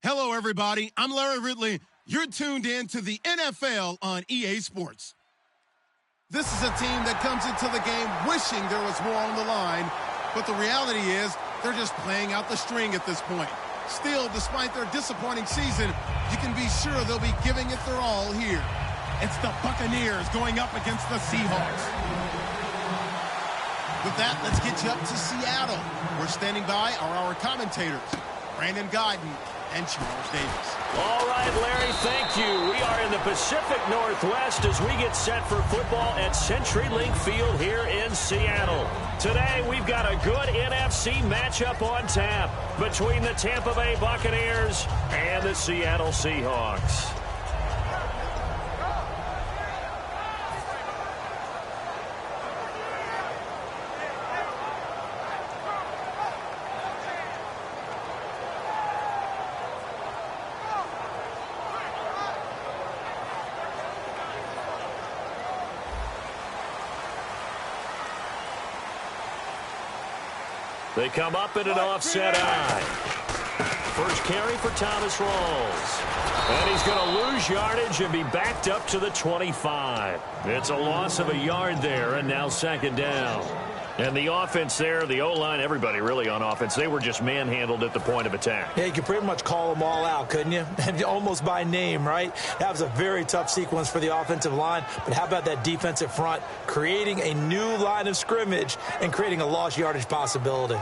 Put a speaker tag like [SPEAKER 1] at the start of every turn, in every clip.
[SPEAKER 1] Hello, everybody. I'm Larry Ridley. You're tuned in to the NFL on EA Sports. This is a team that comes into the game wishing there was more on the line, but the reality is they're just playing out the string at this point. Still, despite their disappointing season, you can be sure they'll be giving it their all here. It's the Buccaneers going up against the Seahawks. With that, let's get you up to Seattle. We're standing by our commentators, Brandon Guyton and Charles Davis.
[SPEAKER 2] All right, Larry, thank you. We are in the Pacific Northwest as we get set for football at CenturyLink Field here in Seattle. Today, we've got a good NFC matchup on tap between the Tampa Bay Buccaneers and the Seattle Seahawks. They come up in an offset eye. First carry for Thomas Rawls. And he's going to lose yardage and be backed up to the 25. It's a loss of a yard there, and now second down. And the offense there, the O-line, everybody really on offense, they were just manhandled at the point of attack.
[SPEAKER 3] Yeah, you could pretty much call them all out, couldn't you? Almost by name, right? That was a very tough sequence for the offensive line. But how about that defensive front creating a new line of scrimmage and creating a lost yardage possibility?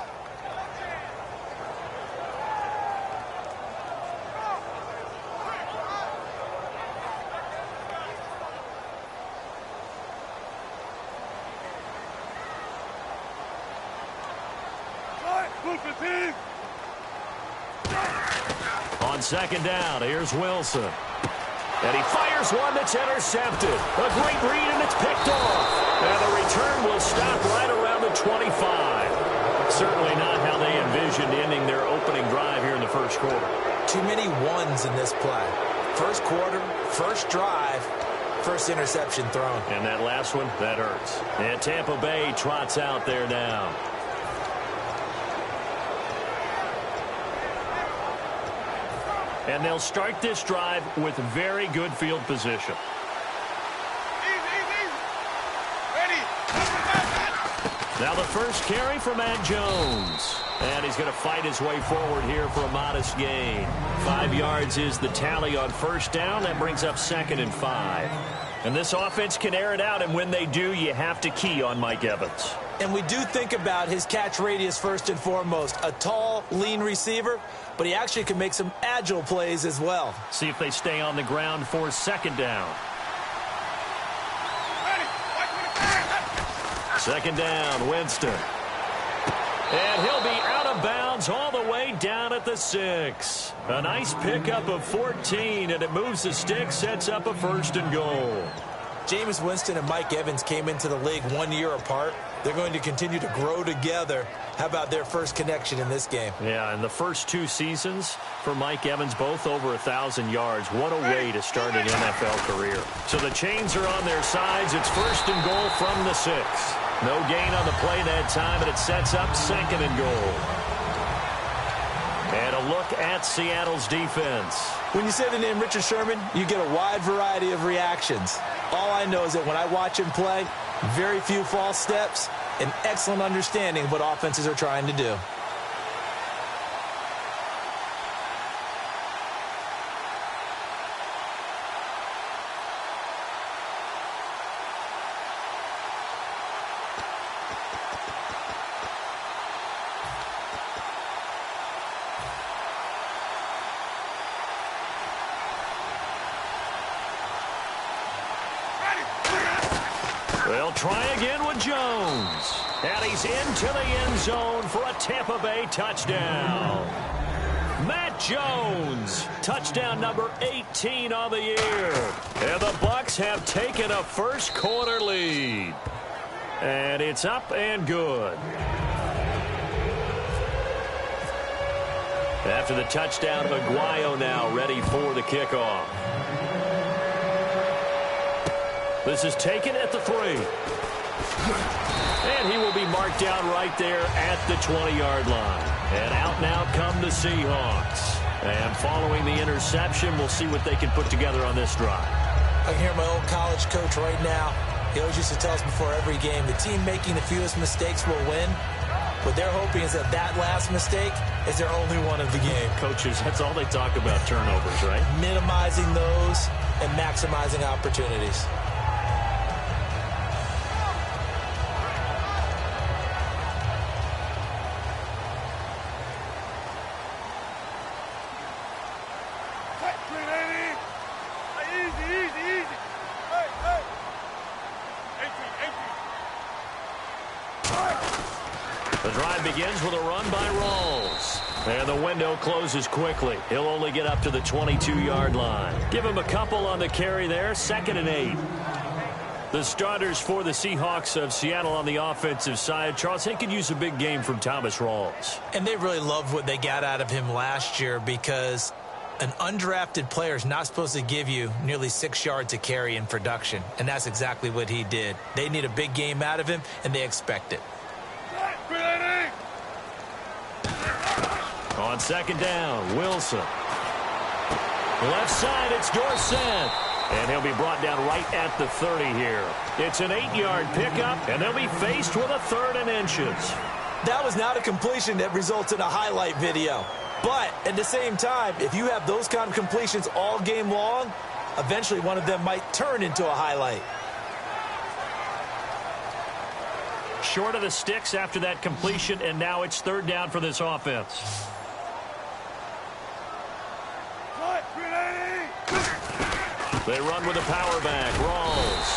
[SPEAKER 2] On second down, here's Wilson. And he fires one that's intercepted. A great read, and it's picked off. And the return will stop right around the 25. Certainly not how they envisioned ending their opening drive here in the first quarter.
[SPEAKER 3] Too many ones in this play. First quarter, first drive, first interception thrown.
[SPEAKER 2] And that last one, that hurts. And Tampa Bay trots out there now. And they'll start this drive with very good field position. Now the first carry for Matt Jones. And he's going to fight his way forward here for a modest gain. 5 yards is the tally on first down. That brings up 2nd and 5. And this offense can air it out, and when they do, you have to key on Mike Evans.
[SPEAKER 3] And we do think about his catch radius first and foremost. A tall, lean receiver, but he actually can make some agile plays as well.
[SPEAKER 2] See if they stay on the ground for second down. Second down, Winston. And he'll be out of bounds all the way down at the 6. A nice pickup of 14, and it moves the stick, sets up a 1st and goal.
[SPEAKER 3] Jameis Winston and Mike Evans came into the league 1 year apart. They're going to continue to grow together. How about their first connection in this game?
[SPEAKER 2] Yeah, in the first 2 seasons for Mike Evans, both over 1,000 yards. What a way to start an NFL career. So the chains are on their sides. It's 1st and goal from the 6. No gain on the play that time, and it sets up 2nd and goal. And a look at Seattle's defense.
[SPEAKER 3] When you say the name Richard Sherman, you get a wide variety of reactions. All I know is that when I watch him play, very few false steps, an excellent understanding of what offenses are trying to do.
[SPEAKER 2] They'll try again with Jones. And he's into the end zone for a Tampa Bay touchdown. Matt Jones, touchdown number 18 on the year. And the Bucs have taken a first quarter lead. And it's up and good. After the touchdown, Maguire now ready for the kickoff. This is taken at the 3. And he will be marked down right there at the 20-yard line. And out now come the Seahawks. And following the interception, we'll see what they can put together on this drive.
[SPEAKER 3] I can hear my old college coach right now. He always used to tell us before every game, the team making the fewest mistakes will win. What they're hoping is that that last mistake is their only one of the game.
[SPEAKER 2] Coaches, that's all they talk about, turnovers, right?
[SPEAKER 3] Minimizing those and maximizing opportunities.
[SPEAKER 2] The drive begins with a run by Rawls. And the window closes quickly. He'll only get up to the 22-yard line. Give him a couple on the carry there. 2nd and 8. The starters for the Seahawks of Seattle on the offensive side. Charles, they could use a big game from Thomas Rawls.
[SPEAKER 3] And they really loved what they got out of him last year because an undrafted player is not supposed to give you nearly 6 yards a carry in production. And that's exactly what he did. They need a big game out of him, and they expect it.
[SPEAKER 2] On 2nd down, Wilson. Left side, it's Dorsett. And he'll be brought down right at the 30 here. It's an 8-yard pickup, and they'll be faced with a 3rd and inches.
[SPEAKER 3] That was not a completion that results in a highlight video. But at the same time, if you have those kind of completions all game long, eventually one of them might turn into a highlight.
[SPEAKER 2] Short of the sticks after that completion, and now it's 3rd down for this offense. They run with a power back. Rawls.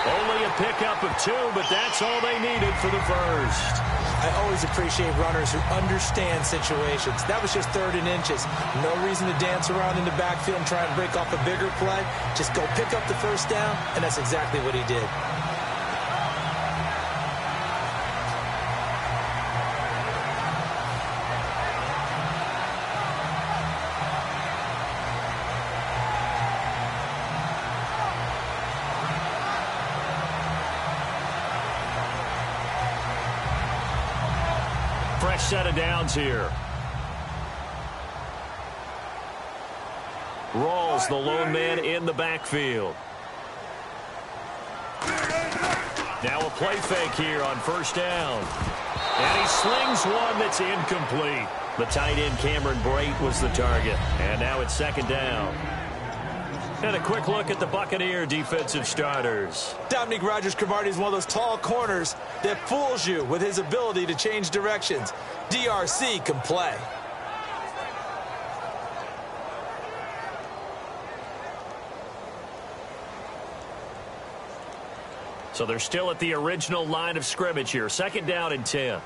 [SPEAKER 2] Only a pickup of 2, but that's all they needed for the first.
[SPEAKER 3] I always appreciate runners who understand situations. That was just 3rd and inches. No reason to dance around in the backfield and try and break off a bigger play. Just go pick up the 1st down, and that's exactly what he did.
[SPEAKER 2] Fresh set of downs here. Rawls, the lone man in the backfield. Now a play fake here on 1st down. And he slings one that's incomplete. The tight end Cameron Brate was the target. And now it's 2nd down. And a quick look at the Buccaneer defensive starters.
[SPEAKER 3] Dominique Rodgers-Cromartie is one of those tall corners that fools you with his ability to change directions. DRC can play.
[SPEAKER 2] So they're still at the original line of scrimmage here. 2nd down and 10.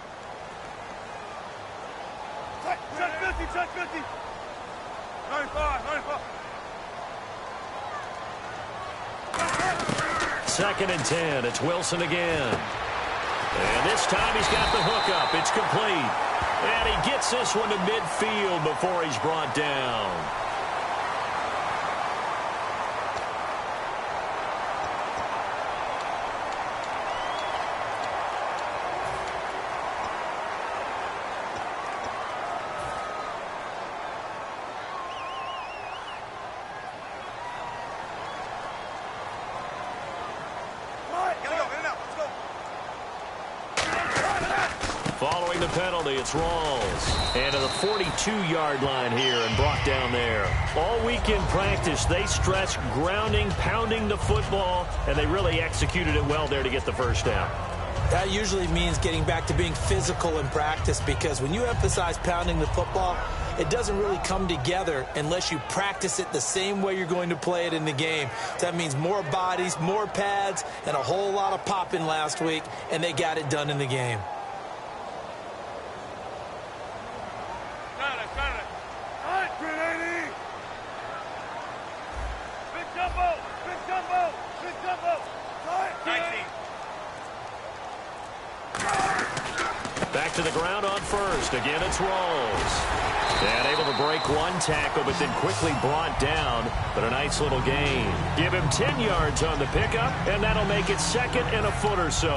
[SPEAKER 4] Check 50. 95.
[SPEAKER 2] 2nd and 10. It's Wilson again. And this time he's got the hookup. It's complete. And he gets this one to midfield before he's brought down. Following the penalty, it's Rawls. And to the 42-yard line here and brought down there. All week in practice, they stressed grounding, pounding the football, and they really executed it well there to get the 1st down.
[SPEAKER 3] That usually means getting back to being physical in practice, because when you emphasize pounding the football, it doesn't really come together unless you practice it the same way you're going to play it in the game. So that means more bodies, more pads, and a whole lot of popping last week, and they got it done in the game.
[SPEAKER 2] Back to the ground on 1st. Again, it's Rawls. And able to break one tackle, but then quickly brought down. But a nice little gain. Give him 10 yards on the pickup, and that'll make it 2nd and a foot or so.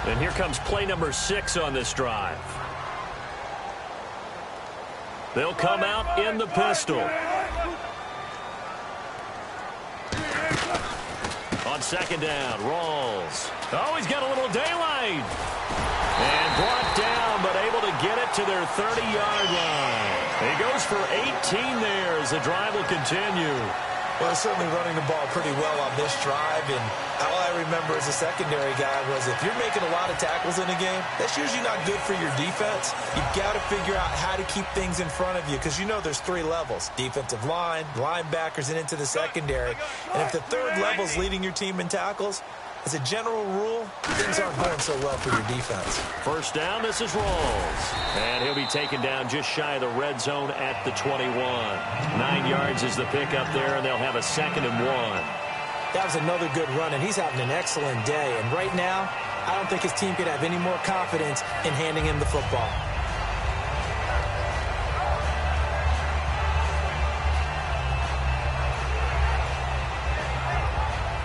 [SPEAKER 2] And here comes play number 6 on this drive. They'll come out in the pistol. On second down, Rawls. Oh, he's got a little daylight. And brought down, but able to get it to their 30-yard line. He goes for 18 there as the drive will continue.
[SPEAKER 3] Well, certainly running the ball pretty well on this drive, and all I remember as a secondary guy was if you're making a lot of tackles in a game, that's usually not good for your defense. You've got to figure out how to keep things in front of you because you know there's 3 levels, defensive line, linebackers, and into the secondary. And if the third level's leading your team in tackles, as a general rule, things aren't going so well for your defense.
[SPEAKER 2] First down, this is Rawls. And he'll be taken down just shy of the red zone at the 21. 9 yards is the pickup there, and they'll have a 2nd and 1.
[SPEAKER 3] That was another good run, and he's having an excellent day. And right now, I don't think his team could have any more confidence in handing him the football.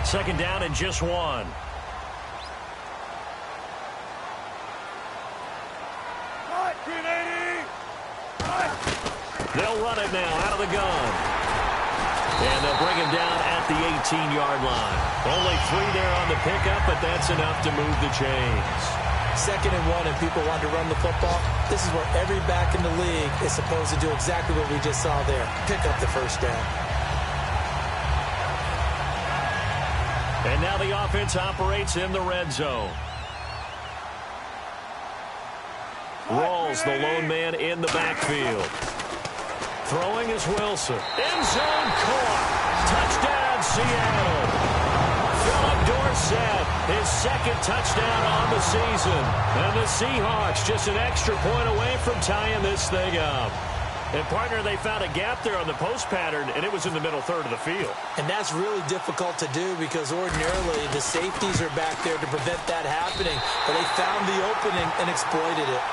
[SPEAKER 2] Second down and just 1. They'll run it now out of the gun. And they'll bring him down at the 18-yard line. Only 3 there on the pickup, but that's enough to move the chains.
[SPEAKER 3] 2nd and 1, and people want to run the football. This is where every back in the league is supposed to do exactly what we just saw there. Pick up the first down.
[SPEAKER 2] And now the offense operates in the red zone. Rawls, the lone man in the backfield. Throwing is Wilson. End zone caught. Touchdown, Seattle. Philip Dorsett, his 2nd touchdown on the season. And the Seahawks just an extra point away from tying this thing up. And, partner, they found a gap there on the post pattern, and it was in the middle third of the field.
[SPEAKER 3] And that's really difficult to do because ordinarily the safeties are back there to prevent that happening. But they found the opening and exploited it.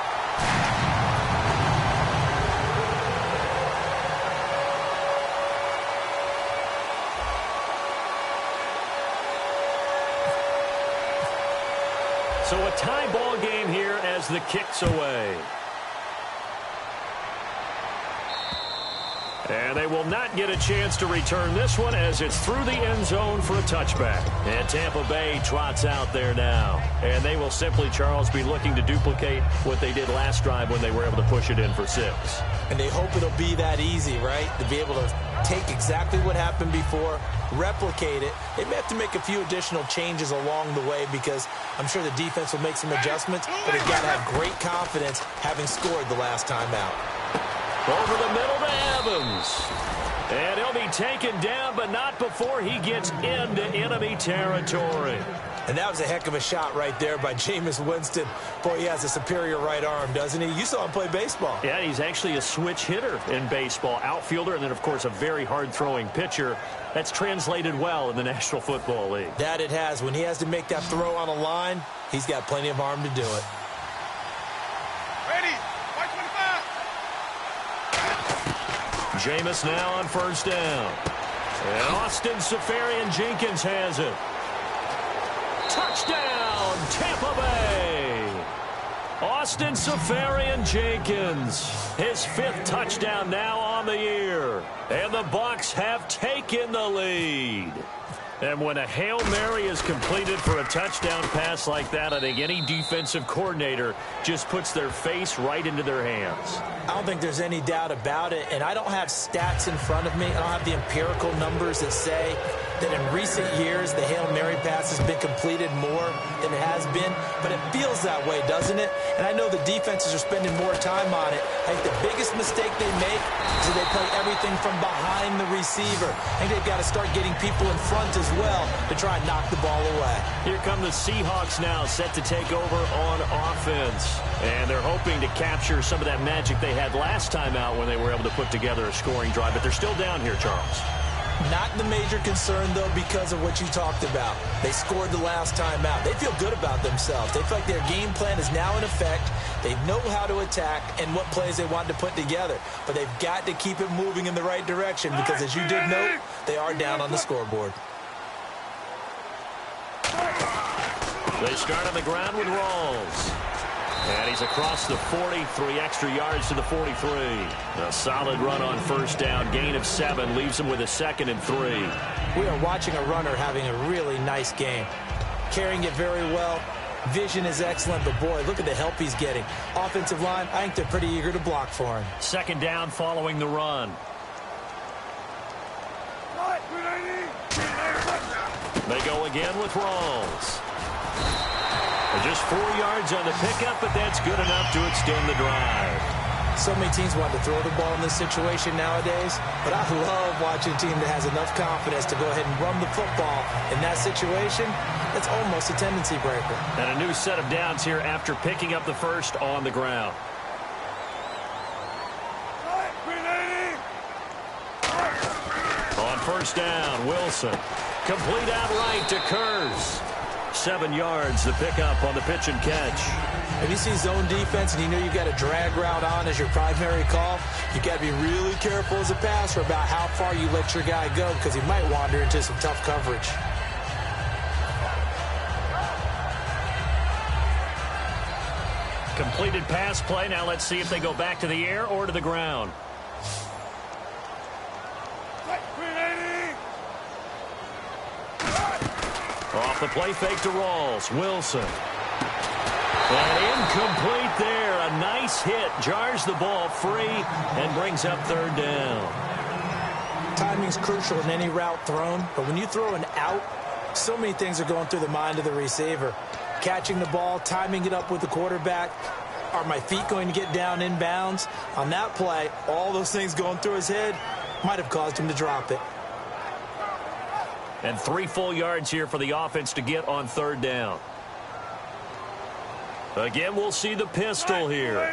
[SPEAKER 2] So a tie ball game here as the kick's away. And they will not get a chance to return this one as it's through the end zone for a touchback. And Tampa Bay trots out there now. And they will simply, Charles, be looking to duplicate what they did last drive when they were able to push it in for 6.
[SPEAKER 3] And they hope it'll be that easy, right? To be able to take exactly what happened before, replicate it. They may have to make a few additional changes along the way because I'm sure the defense will make some adjustments, but they've got to have great confidence having scored the last time out.
[SPEAKER 2] Over the middle to Evans. And he'll be taken down, but not before he gets into enemy territory.
[SPEAKER 3] And that was a heck of a shot right there by Jameis Winston. Boy, he has a superior right arm, doesn't he? You saw him play baseball.
[SPEAKER 2] Yeah, he's actually a switch hitter in baseball. Outfielder, and then, of course, a very hard-throwing pitcher. That's translated well in the National Football League.
[SPEAKER 3] That it has. When he has to make that throw on a line, he's got plenty of arm to do it.
[SPEAKER 2] Jameis now on first down. And Austin Seferian-Jenkins has it. Touchdown, Tampa Bay. Austin Seferian-Jenkins, his 5th touchdown now on the year. And the Bucs have taken the lead. And when a Hail Mary is completed for a touchdown pass like that, I think any defensive coordinator just puts their face right into their hands.
[SPEAKER 3] I don't think there's any doubt about it, and I don't have stats in front of me. I don't have the empirical numbers that say that in recent years the Hail Mary pass has been completed more than it has been, but it feels that way, doesn't it? And I know the defenses are spending more time on it. I think the biggest mistake they make is that they play everything from behind the receiver. I think they've got to start getting people in front as well to try and knock the ball away.
[SPEAKER 2] Here come the Seahawks now, set to take over on offense. And they're hoping to capture some of that magic they had last time out when they were able to put together a scoring drive. But they're still down here, Charles.
[SPEAKER 3] Not the major concern, though, because of what you talked about. They scored the last time out. They feel good about themselves. They feel like their game plan is now in effect. They know how to attack and what plays they want to put together. But they've got to keep it moving in the right direction because, as you did note, they are down on the scoreboard.
[SPEAKER 2] They start on the ground with Rawls. And he's across the 40, 3 extra yards to the 43. A solid run on first down, gain of 7, leaves him with a 2nd and 3.
[SPEAKER 3] We are watching a runner having a really nice game. Carrying it very well. Vision is excellent, but boy, look at the help he's getting. Offensive line, I think they're pretty eager to block for him.
[SPEAKER 2] 2nd down following the run. They go again with Rawls. Just 4 yards on the pickup, but that's good enough to extend the drive.
[SPEAKER 3] So many teams want to throw the ball in this situation nowadays, but I love watching a team that has enough confidence to go ahead and run the football. In that situation, it's almost a tendency breaker.
[SPEAKER 2] And a new set of downs here after picking up the first on the ground. On first down, Wilson. Complete outright to Kurz. 7 yards, the pickup on the pitch and catch.
[SPEAKER 3] If you see zone defense and you know you've got a drag route on as your primary call, you've got to be really careful as a passer about how far you let your guy go because he might wander into some tough coverage.
[SPEAKER 2] Completed pass play. Now let's see if they go back to the air or to the ground. Off the play fake to Rawls. Wilson. And incomplete there. A nice hit. Jars the ball free and brings up 3rd down.
[SPEAKER 3] Timing's crucial in any route thrown, but when you throw an out, so many things are going through the mind of the receiver. Catching the ball, timing it up with the quarterback. Are my feet going to get down in bounds? On that play, all those things going through his head might have caused him to drop it.
[SPEAKER 2] And 3 full yards here for the offense to get on 3rd down. Again, we'll see the pistol here.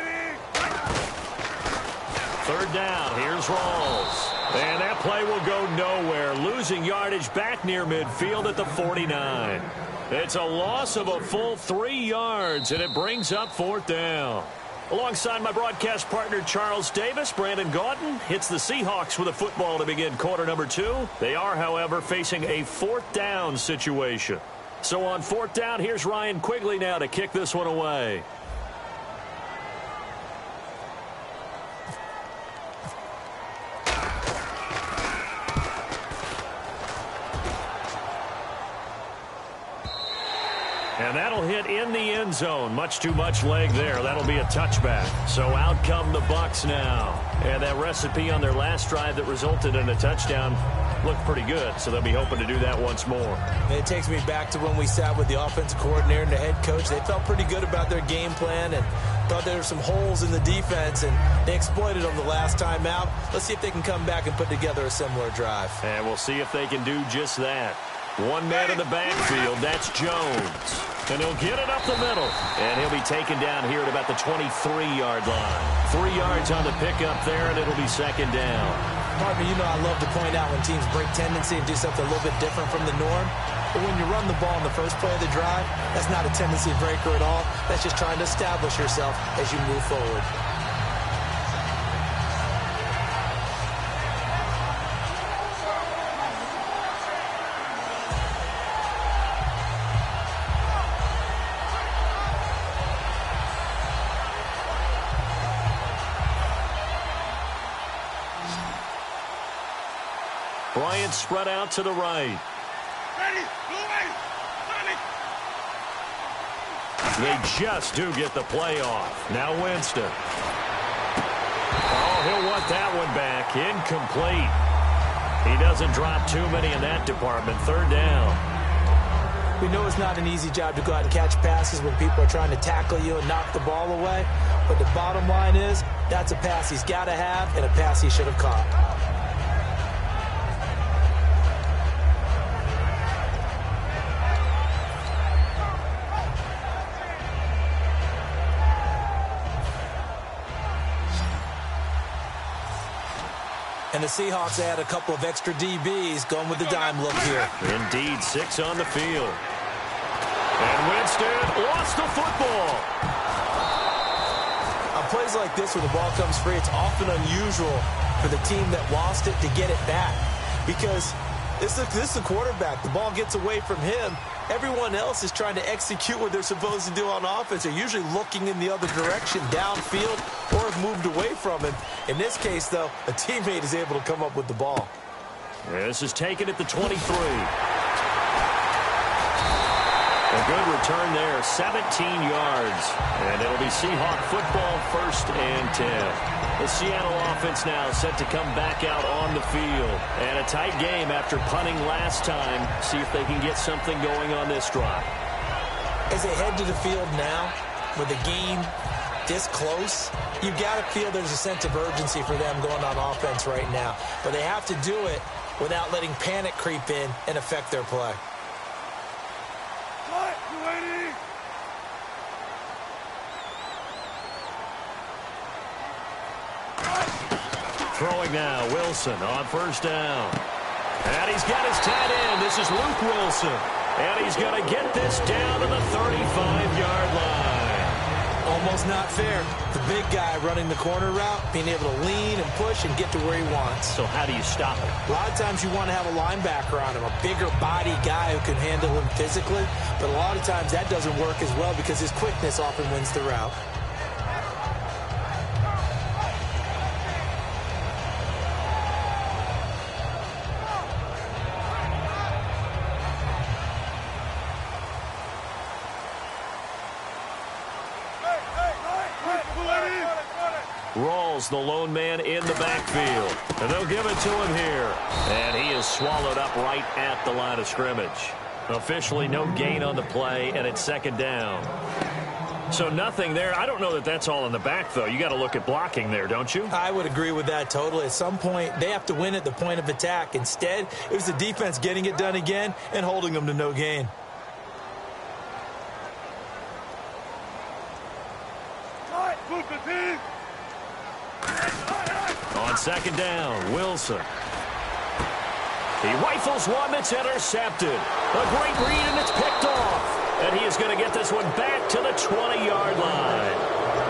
[SPEAKER 2] 3rd down. Here's Rawls. And that play will go nowhere. Losing yardage back near midfield at the 49. It's a loss of a full 3 yards, and it brings up 4th down. Alongside my broadcast partner, Charles Davis, Brandon Gaudin hits the Seahawks with a football to begin quarter number 2. They are, however, facing a 4th down situation. So on 4th down, here's Ryan Quigley now to kick this one away. And that'll hit in the end zone. Much too much leg there. That'll be a touchback. So out come the Bucs now. And that recipe on their last drive that resulted in a touchdown looked pretty good. So they'll be hoping to do that once more.
[SPEAKER 3] And it takes me back to when we sat with the offensive coordinator and the head coach. They felt pretty good about their game plan and thought there were some holes in the defense, and they exploited them the last time out. Let's see if they can come back and put together a similar drive.
[SPEAKER 2] And we'll see if they can do just that. One man in the backfield, that's Jones. And he'll get it up the middle. And he'll be taken down here at about the 23-yard line. 3 yards on the pickup there, and it'll be 2nd down.
[SPEAKER 3] Partner, you know I love to point out when teams break tendency and do something a little bit different from the norm. But when you run the ball in the first play of the drive, that's not a tendency breaker at all. That's just trying to establish yourself as you move forward.
[SPEAKER 2] Bryant spread out to the right. They just do get the play off. Now Winston. Oh, he'll want that one back. Incomplete. He doesn't drop too many in that department. 3rd down.
[SPEAKER 3] We know it's not an easy job to go out and catch passes when people are trying to tackle you and knock the ball away. But the bottom line is, that's a pass he's got to have and a pass he should have caught. And the Seahawks add a couple of extra DBs going with the dime look here.
[SPEAKER 2] Indeed, 6 on the field. And Winston lost the football.
[SPEAKER 3] On plays like this where the ball comes free, it's often unusual for the team that lost it to get it back. Because this is the quarterback. The ball gets away from him, Everyone else is trying to execute what they're supposed to do on offense. They're usually looking in the other direction, downfield, or have moved away from him. In this case, though, a teammate is able to come up with the ball.
[SPEAKER 2] This is taken at the 23. A good return there, 17 yards. And it'll be Seahawk football, 1st and 10. The Seattle offense now set to come back out on the field. And a tight game after punting last time. See if they can get something going on this drive.
[SPEAKER 3] As they head to the field now, with the game this close, you've got to feel there's a sense of urgency for them going on offense right now. But they have to do it without letting panic creep in and affect their play.
[SPEAKER 2] Throwing now, Wilson on 1st down. And he's got his tight end. This is Luke Wilson. And he's going to get this down to the 35-yard line.
[SPEAKER 3] Almost not fair. The big guy running the corner route, being able to lean and push and get to where he wants.
[SPEAKER 2] So how do you stop him?
[SPEAKER 3] A lot of times you want to have a linebacker on him, a bigger body guy who can handle him physically. But a lot of times that doesn't work as well because his quickness often wins the route.
[SPEAKER 2] Rawls, the lone man in the backfield. And they'll give it to him here. And he is swallowed up right at the line of scrimmage. Officially no gain on the play, and it's 2nd down. So nothing there. I don't know that that's all in the back, though. You got to look at blocking there, don't you?
[SPEAKER 3] I would agree with that totally. At some point, they have to win at the point of attack. Instead, it was the defense getting it done again and holding them to no gain.
[SPEAKER 2] On 2nd down, Wilson. He rifles one that's intercepted. A great read, and it's picked off. And he is going to get this one back to the 20-yard line.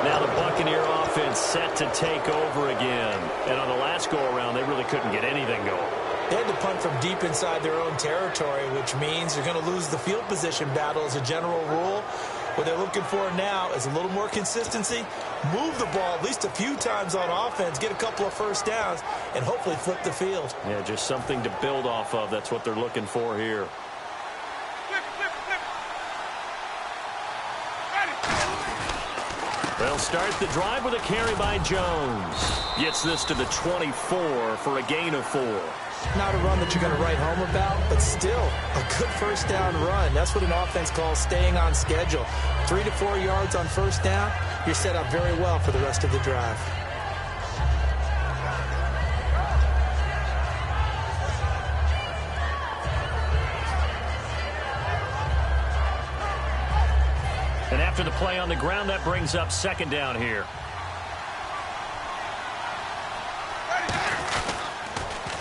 [SPEAKER 2] Now the Buccaneer offense set to take over again. And on the last go-around, they really couldn't get anything going.
[SPEAKER 3] They had to punt from deep inside their own territory, which means they're going to lose the field position battle as a general rule. What they're looking for now is a little more consistency, move the ball at least a few times on offense, get a couple of 1st downs, and hopefully flip the field.
[SPEAKER 2] Yeah, just something to build off of. That's what they're looking for here. They'll start the drive with a carry by Jones. Gets this to the 24 for a gain of 4.
[SPEAKER 3] Not a run that you're going to write home about, but still a good 1st down run. That's what an offense calls staying on schedule. 3 to 4 yards on 1st down, you're set up very well for the rest of the drive.
[SPEAKER 2] And after the play on the ground, that brings up 2nd down here.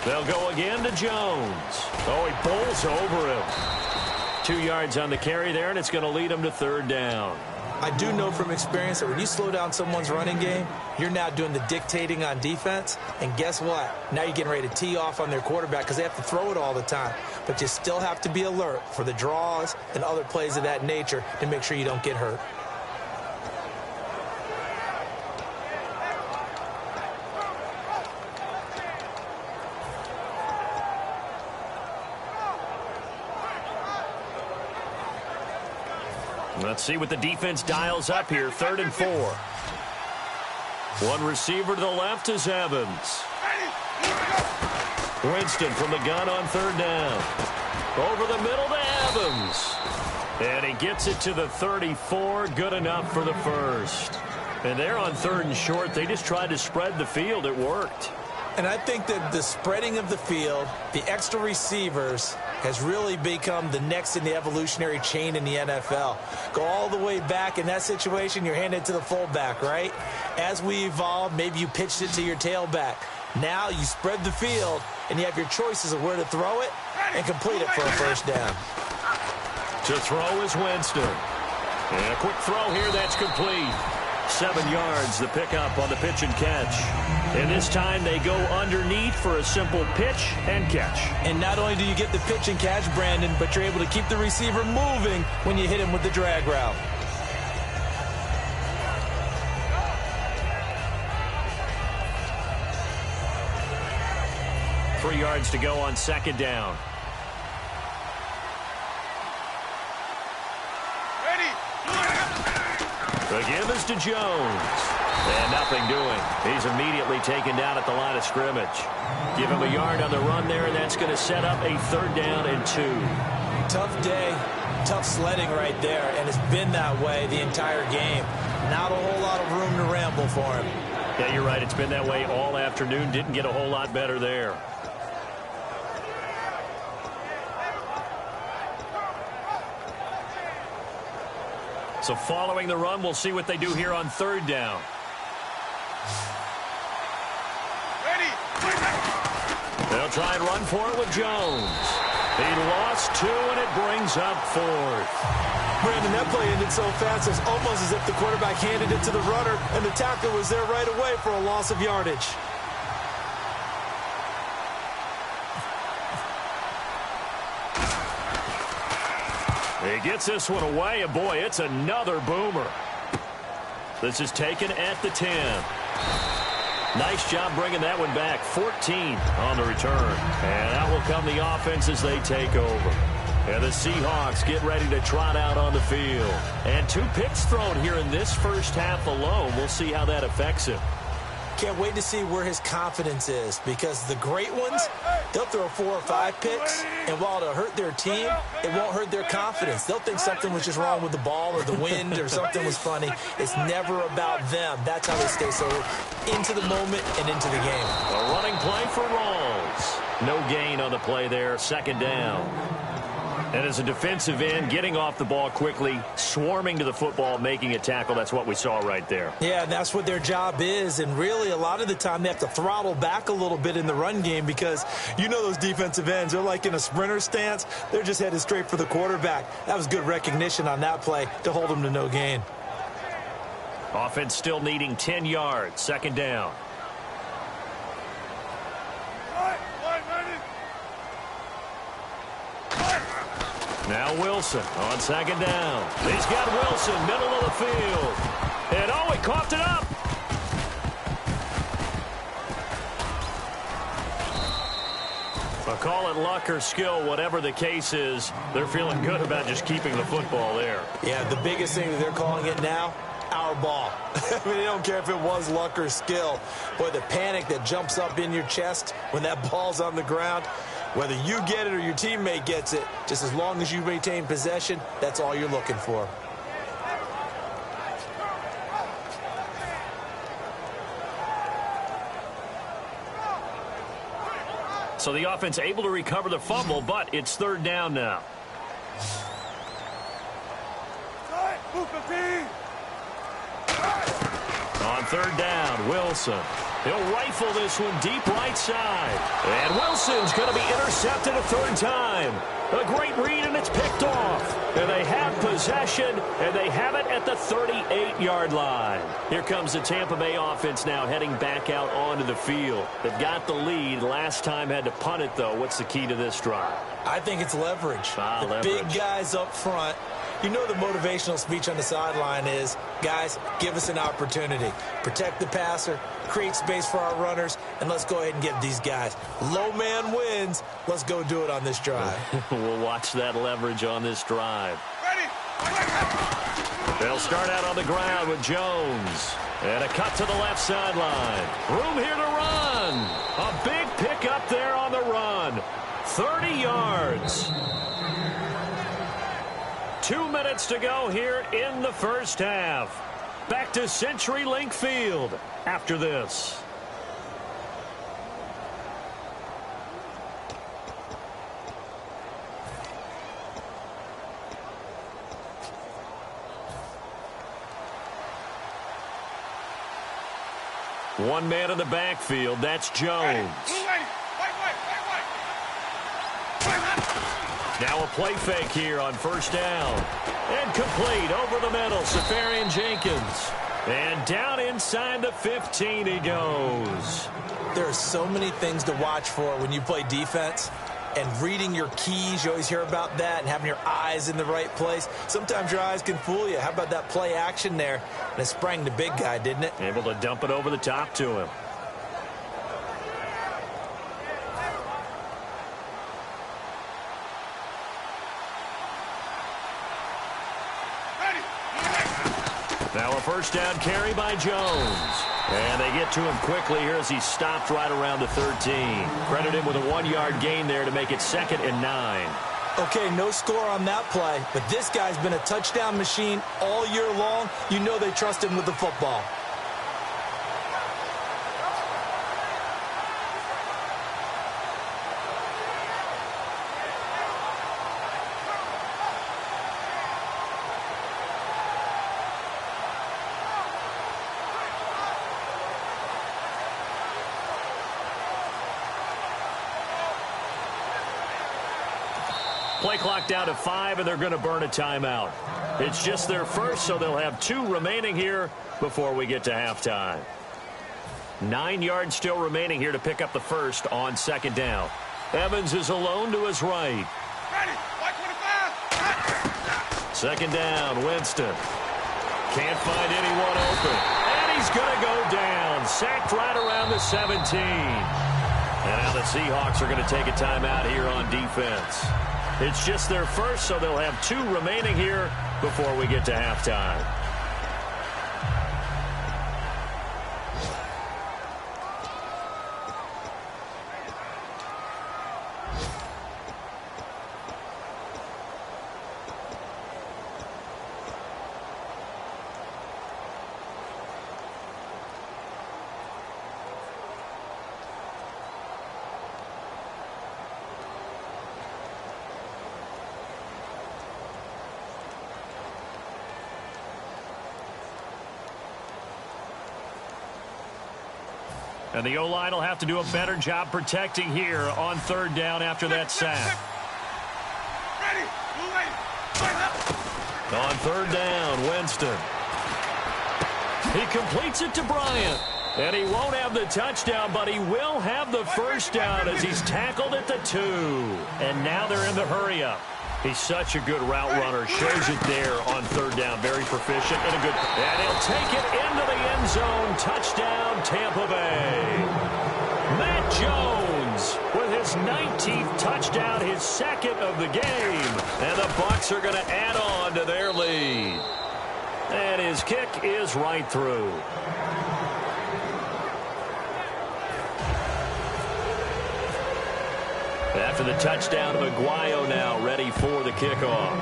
[SPEAKER 2] They'll go again to Jones. Oh, he bowls over him. 2 yards on the carry there, and it's going to lead him to 3rd down.
[SPEAKER 3] I do know from experience that when you slow down someone's running game, you're now doing the dictating on defense. And guess what? Now you're getting ready to tee off on their quarterback because they have to throw it all the time. But you still have to be alert for the draws and other plays of that nature to make sure you don't get hurt.
[SPEAKER 2] Let's see what the defense dials up here. 3rd and 4. One receiver to the left is Evans. Winston from the gun on 3rd down. Over the middle to Evans. And he gets it to the 34. Good enough for the 1st. And they're on 3rd and short. They just tried to spread the field. It worked.
[SPEAKER 3] And I think that the spreading of the field, the extra receivers, has really become the next in the evolutionary chain in the NFL. Go all the way back in that situation, you're handed to the fullback, right? As we evolve, maybe you pitched it to your tailback. Now you spread the field, and you have your choices of where to throw it and complete it for a 1st down.
[SPEAKER 2] To throw is Winston. And a quick throw here, that's complete. 7 yards, the pickup on the pitch and catch. And this time they go underneath for a simple pitch and catch.
[SPEAKER 3] And not only do you get the pitch and catch, Brandon, but you're able to keep the receiver moving when you hit him with the drag route.
[SPEAKER 2] Three yards to go on second down. The give is to Jones. And nothing doing. He's immediately taken down at the line of scrimmage. Give him a yard on the run there, and that's going to set up a 3rd down and 2.
[SPEAKER 3] Tough day, tough sledding right there, and it's been that way the entire game. Not a whole lot of room to ramble for him.
[SPEAKER 2] Yeah, you're right. It's been that way all afternoon. Didn't get a whole lot better there. So following the run, we'll see what they do here on 3rd down. They'll try and run for it with Jones. He lost 2, and it brings up 4th.
[SPEAKER 3] Brandon, that play ended so fast, it's almost as if the quarterback handed it to the runner, and the tackler was there right away for a loss of yardage.
[SPEAKER 2] He gets this one away, and boy, it's another boomer. This is taken at the 10. Nice job bringing that one back. 14 on the return. And out will come the offense as they take over. And the Seahawks get ready to trot out on the field. And 2 picks thrown here in this first half alone. We'll see how that affects him.
[SPEAKER 3] Can't wait to see where his confidence is, because the great ones, they'll throw 4 or 5 picks, and while it'll hurt their team, it won't hurt their confidence. They'll think something was just wrong with the ball or the wind or something was funny. It's never about them. That's how they stay so into the moment and into the game.
[SPEAKER 2] A running play for Rawls. No gain on the play there. 2nd down. And as a defensive end, getting off the ball quickly, swarming to the football, making a tackle, that's what we saw right there.
[SPEAKER 3] Yeah, and that's what their job is. And really, a lot of the time, they have to throttle back a little bit in the run game, because you know those defensive ends, they're like in a sprinter stance. They're just headed straight for the quarterback. That was good recognition on that play to hold them to no gain.
[SPEAKER 2] Offense still needing 10 yards. 2nd down. Now Wilson on 2nd down. He's got Wilson, middle of the field. And oh, he coughed it up. I'll call it luck or skill, whatever the case is. They're feeling good about just keeping the football there.
[SPEAKER 3] Yeah, the biggest thing that they're calling it now, our ball. I mean, they don't care if it was luck or skill. Boy, the panic that jumps up in your chest when that ball's on the ground, whether you get it or your teammate gets it, just as long as you maintain possession, that's all you're looking for.
[SPEAKER 2] So the offense able to recover the fumble, but it's 3rd down now. On 3rd down, Wilson. He'll rifle this one deep right side. And Wilson's going to be intercepted a 3rd time. A great read, and it's picked off. And they have possession, and they have it at the 38-yard line. Here comes the Tampa Bay offense now heading back out onto the field. They've got the lead. Last time had to punt it, though. What's the key to this drive?
[SPEAKER 3] I think it's leverage.
[SPEAKER 2] Leverage.
[SPEAKER 3] Big guys up front. You know the motivational speech on the sideline is, guys, give us an opportunity. Protect the passer, create space for our runners, and let's go ahead and get these guys. Low man wins. Let's go do it on this drive.
[SPEAKER 2] We'll watch that leverage on this drive. They'll start out on the ground with Jones. And a cut to the left sideline. Room here to run. A big pickup there on the run. 30 yards. 2 minutes to go here in the first half. Back to CenturyLink Field after this. One man in the backfield. That's Jones. Now a play fake here on 1st down. And complete over the middle. Safarian Jenkins. And down inside the 15 he goes.
[SPEAKER 3] There are so many things to watch for when you play defense. And reading your keys, you always hear about that, and having your eyes in the right place. Sometimes your eyes can fool you. How about that play action there? And it sprang the big guy, didn't it?
[SPEAKER 2] Able to dump it over the top to him. Now a first down carry by Jones. And they get to him quickly here as he stopped right around the 13. Credit him with a 1-yard gain there to make it 2nd and 9.
[SPEAKER 3] Okay, no score on that play, but this guy's been a touchdown machine all year long. You know they trust him with the football.
[SPEAKER 2] Play clock down to 5, and they're going to burn a timeout. It's just their first, so they'll have 2 remaining here before we get to halftime. 9 yards still remaining here to pick up the first on 2nd down. Evans is alone to his right.
[SPEAKER 4] Ready, 525.
[SPEAKER 2] 2nd down, Winston. Can't find anyone open. And he's going to go down. Sacked right around the 17. And now the Seahawks are going to take a timeout here on defense. It's just their first, so they'll have 2 remaining here before we get to halftime. And the O-line will have to do a better job protecting here on 3rd down after that sack.
[SPEAKER 4] Ready,
[SPEAKER 2] On 3rd down, Winston. He completes it to Bryant. And he won't have the touchdown, but he will have the first down as he's tackled at the 2. And now they're in the hurry-up. He's such a good route runner. Shows it there on 3rd down. Very proficient and a good. And he'll take it into the end zone. Touchdown, Tampa Bay. Matt Jones with his 19th touchdown, his 2nd of the game. And the Bucs are going to add on to their lead. And his kick is right through. After the touchdown, Maguire now ready for the kickoff.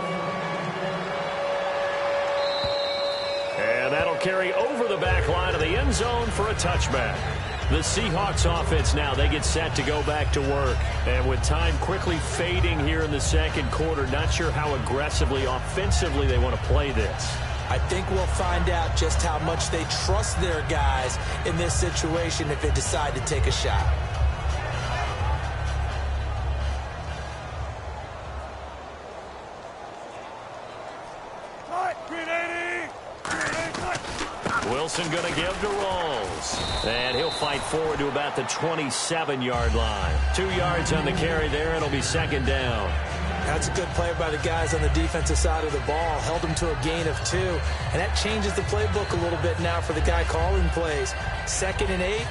[SPEAKER 2] And that'll carry over the back line of the end zone for a touchback. The Seahawks offense now, they get set to go back to work. And with time quickly fading here in the 2nd quarter, not sure how aggressively, offensively they want to play this.
[SPEAKER 3] I think we'll find out just how much they trust their guys in this situation if they decide to take a shot.
[SPEAKER 2] Wilson going to give to Rolls. And he'll fight forward to about the 27-yard line. 2 yards on the carry there. It'll be 2nd down.
[SPEAKER 3] That's a good play by the guys on the defensive side of the ball. Held him to a gain of 2. And that changes the playbook a little bit now for the guy calling plays. 2nd and 8.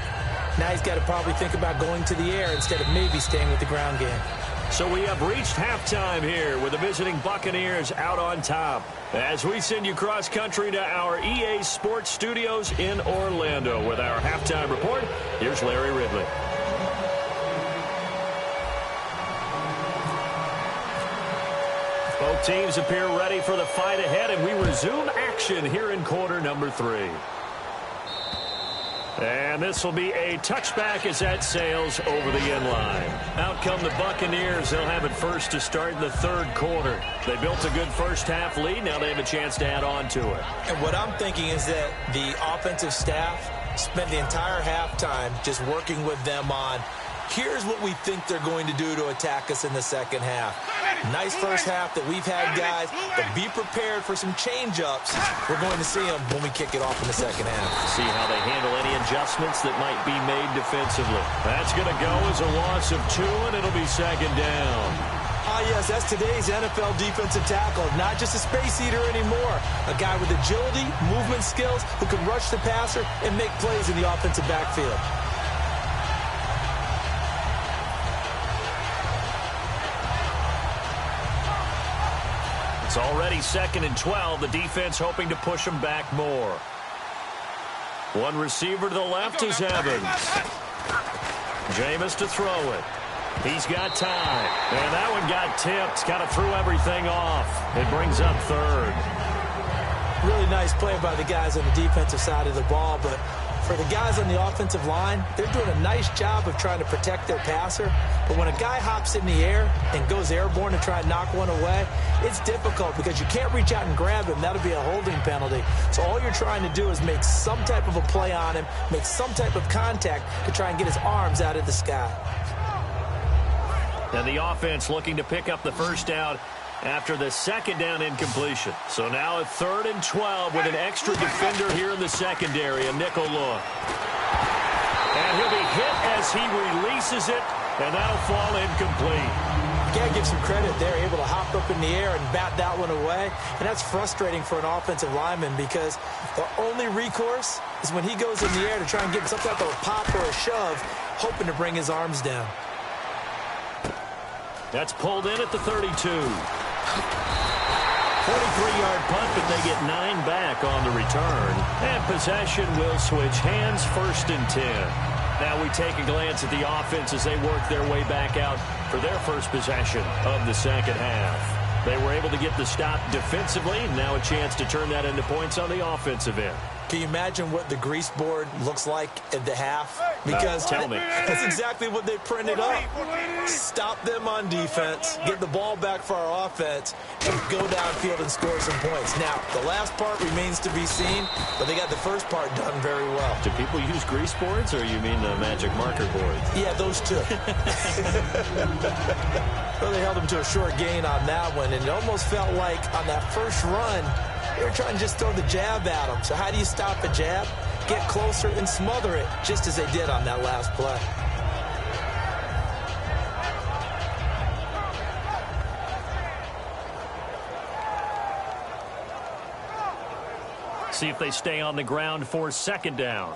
[SPEAKER 3] Now he's got to probably think about going to the air instead of maybe staying with the ground game.
[SPEAKER 2] So we have reached halftime here with the visiting Buccaneers out on top. As we send you cross-country to our EA Sports Studios in Orlando with our halftime report, here's Larry Ridley. Both teams appear ready for the fight ahead, and we resume action here in quarter number 3. And this will be a touchback as that sails over the end line. Out come the Buccaneers. They'll have it first to start in the 3rd quarter. They built a good first-half lead. Now they have a chance to add on to it.
[SPEAKER 3] And what I'm thinking is that the offensive staff spent the entire halftime just working with them on, here's what we think they're going to do to attack us in the 2nd half. Nice first half that we've had, guys, but be prepared for some change-ups. We're going to see them when we kick it off in the second half.
[SPEAKER 2] See how they handle any adjustments that might be made defensively. That's going to go as a loss of 2, and it'll be second down.
[SPEAKER 3] Ah, yes, that's today's NFL defensive tackle. Not just a space eater anymore. A guy with agility, movement skills, who can rush the passer and make plays in the offensive backfield.
[SPEAKER 2] It's already second and 12. The defense hoping to push them back more. One receiver to the left is Evans. Jameis to throw it. He's got time. And that one got tipped. Kind of threw everything off. It brings up third.
[SPEAKER 3] Really nice play by the guys on the defensive side of the ball, but for the guys on the offensive line, they're doing a nice job of trying to protect their passer. But when a guy hops in the air and goes airborne to try and knock one away, it's difficult because you can't reach out and grab him. That'll be a holding penalty. So all you're trying to do is make some type of a play on him, make some type of contact to try and get his arms out of the sky.
[SPEAKER 2] And the offense looking to pick up the first down after the second down incompletion. So now at 3rd and 12 with an extra defender here in the secondary, a nickel look. And he'll be hit as he releases it, and that'll fall incomplete.
[SPEAKER 3] You gotta give some credit. They're able to hop up in the air and bat that one away, and that's frustrating for an offensive lineman because the only recourse is when he goes in the air to try and get some type of a pop or a shove, hoping to bring his arms down.
[SPEAKER 2] That's pulled in at the 32. 43-yard punt, but they get 9 back on the return. And possession will switch hands, 1st and 10. Now we take a glance at the offense as they work their way back out for their first possession of the second half. They were able to get the stop defensively. Now a chance to turn that into points on the offensive end.
[SPEAKER 3] Can you imagine what the grease board looks like at the half? Because
[SPEAKER 2] tell me.
[SPEAKER 3] That's exactly what they printed up. Stop them on defense, get the ball back for our offense, and go downfield and score some points. Now, the last part remains to be seen, but they got the first part done very well.
[SPEAKER 2] Do people use grease boards, or you mean the magic marker boards?
[SPEAKER 3] Yeah, those two. Well, they held them to a short gain on that one, and it almost felt like on that first run, they were trying to just throw the jab at them. So how do you stop a jab? Get closer and smother it, just as they did on that last play.
[SPEAKER 2] See if they stay on the ground for second down.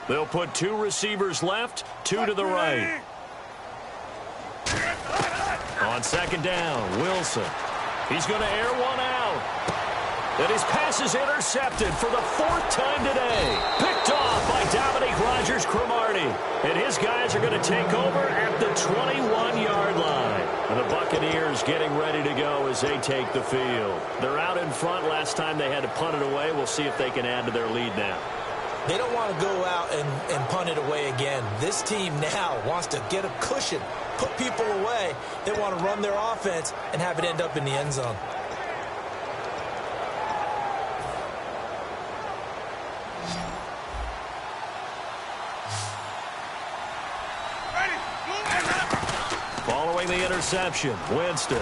[SPEAKER 2] They'll put 2 receivers left, 2 to the right. On second down, Wilson. He's going to air one out. And his pass is intercepted for the 4th time today. Picked off by Dominique Rodgers-Cromartie. And his guys are going to take over at the 21-yard line. And the Buccaneers getting ready to go as they take the field. They're out in front. Last time they had to punt it away. We'll see if they can add to their lead now.
[SPEAKER 3] They don't want to go out and punt it away again. This team now wants to get a cushion, put people away. They want to run their offense and have it end up in the end zone.
[SPEAKER 2] Following the interception, Winston.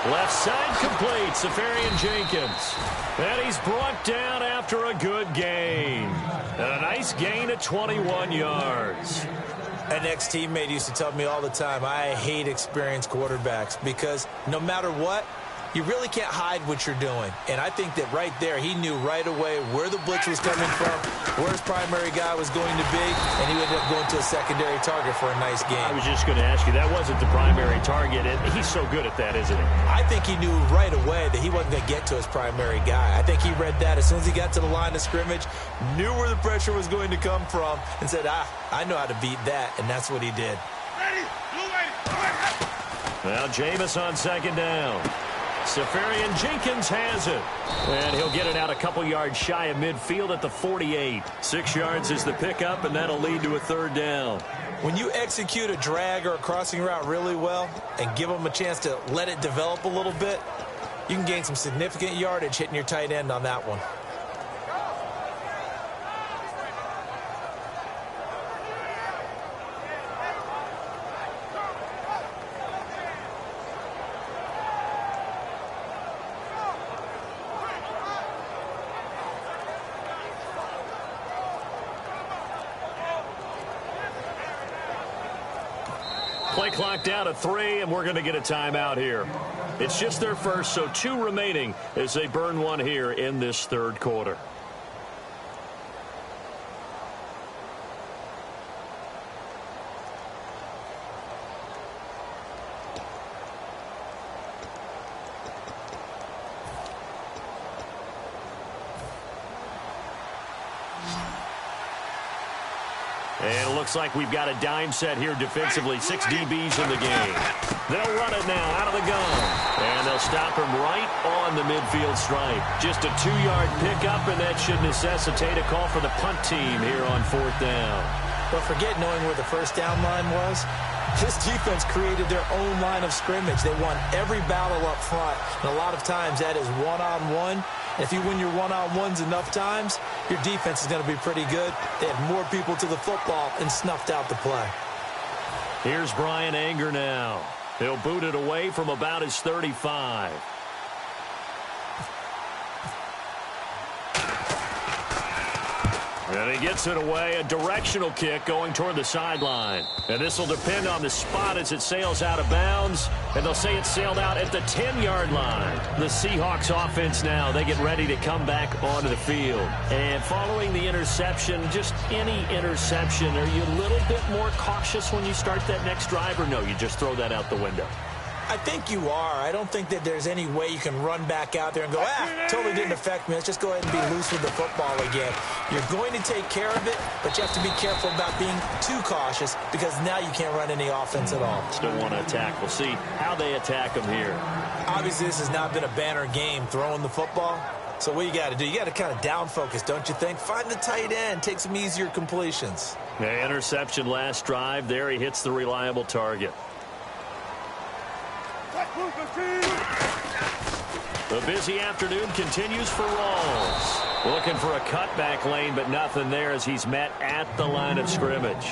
[SPEAKER 2] Left side complete, Safarian Jenkins. And he's brought down after a good gain. And a nice gain at 21 yards.
[SPEAKER 3] An ex-teammate used to tell me all the time, I hate experienced quarterbacks because no matter what, you really can't hide what you're doing. And I think that right there, he knew right away where the blitz was coming from, where his primary guy was going to be, and he ended up going to a secondary target for a nice game.
[SPEAKER 2] I was just going to ask you, that wasn't the primary target, and he's so good at that, isn't he?
[SPEAKER 3] I think he knew right away that he wasn't going to get to his primary guy. I think he read that as soon as he got to the line of scrimmage, knew where the pressure was going to come from, and said, I know how to beat that, and that's what he did.
[SPEAKER 2] Well, Jameis on second down. Safarian Jenkins has it. And he'll get it out a couple yards shy of midfield at the 48. 6 yards is the pickup, and that'll lead to a 3rd down.
[SPEAKER 3] When you execute a drag or a crossing route really well and give them a chance to let it develop a little bit, you can gain some significant yardage hitting your tight end on that one.
[SPEAKER 2] Play clock down to 3, and we're going to get a timeout here. It's just their first, so 2 remaining as they burn one here in this third quarter. And it looks like we've got a dime set here defensively. 6 DBs in the game. They'll run it now out of the gun. And they'll stop him right on the midfield stripe. Just a 2-yard pickup, and that should necessitate a call for the punt team here on 4th down.
[SPEAKER 3] But forget knowing where the first down line was. This defense created their own line of scrimmage. They won every battle up front. And a lot of times that is one-on-one. If you win your one-on-ones enough times, your defense is going to be pretty good. They had more people to the football and snuffed out the play.
[SPEAKER 2] Here's Brian Anger now. He'll boot it away from about his 35. And he gets it away, a directional kick going toward the sideline. And this will depend on the spot as it sails out of bounds. And they'll say it sailed out at the 10-yard line. The Seahawks offense now, they get ready to come back onto the field. And following the interception, just any interception, are you a little bit more cautious when you start that next drive, or no, you just throw that out the window?
[SPEAKER 3] I think you are. I don't think that there's any way you can run back out there and go, totally didn't affect me. Let's just go ahead and be loose with the football again. You're going to take care of it, but you have to be careful about being too cautious because now you can't run any offense at all.
[SPEAKER 2] Still want to attack. We'll see how they attack them here.
[SPEAKER 3] Obviously, this has not been a banner game throwing the football. So what you got to do, you got to kind of down focus, don't you think? Find the tight end, take some easier completions.
[SPEAKER 2] Yeah, interception last drive. There he hits the reliable target. The busy afternoon continues for Rawls. Looking for a cutback lane, but nothing there as he's met at the line of scrimmage.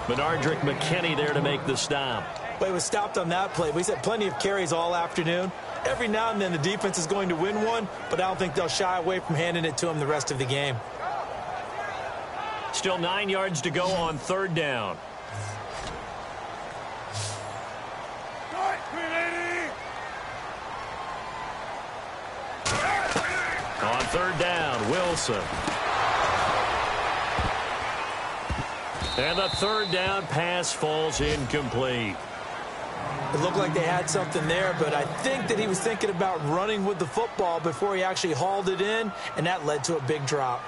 [SPEAKER 2] Benardrick McKinney there to make the stop.
[SPEAKER 3] But he was stopped on that play. He's had plenty of carries all afternoon. Every now and then the defense is going to win one, but I don't think they'll shy away from handing it to him the rest of the game.
[SPEAKER 2] Still 9 yards to go on 3rd down. On 3rd down, Wilson. And the 3rd down pass falls incomplete.
[SPEAKER 3] It looked like they had something there, but I think that he was thinking about running with the football before he actually hauled it in, and that led to a big drop.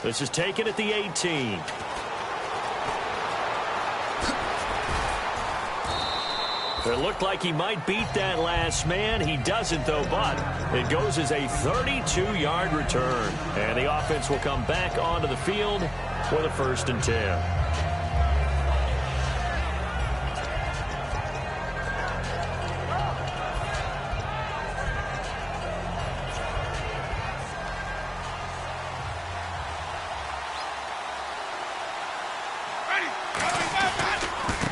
[SPEAKER 2] This is taken at the 18. It looked like he might beat that last man. He doesn't, though, but it goes as a 32-yard return. And the offense will come back onto the field for the 1st and 10.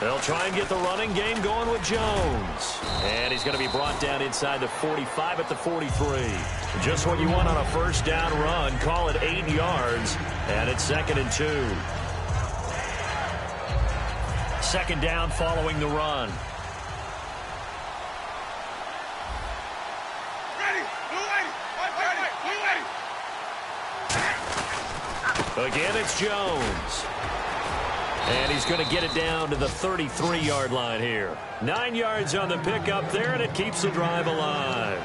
[SPEAKER 2] They'll try and get the running game going with Jones. And he's going to be brought down inside the 45 at the 43. Just what you want on a 1st down run. Call it 8 yards. And it's 2nd and 2. 2nd down following the run. Again, it's Jones. And he's going to get it down to the 33-yard line here. 9 yards on the pickup there, and it keeps the drive alive.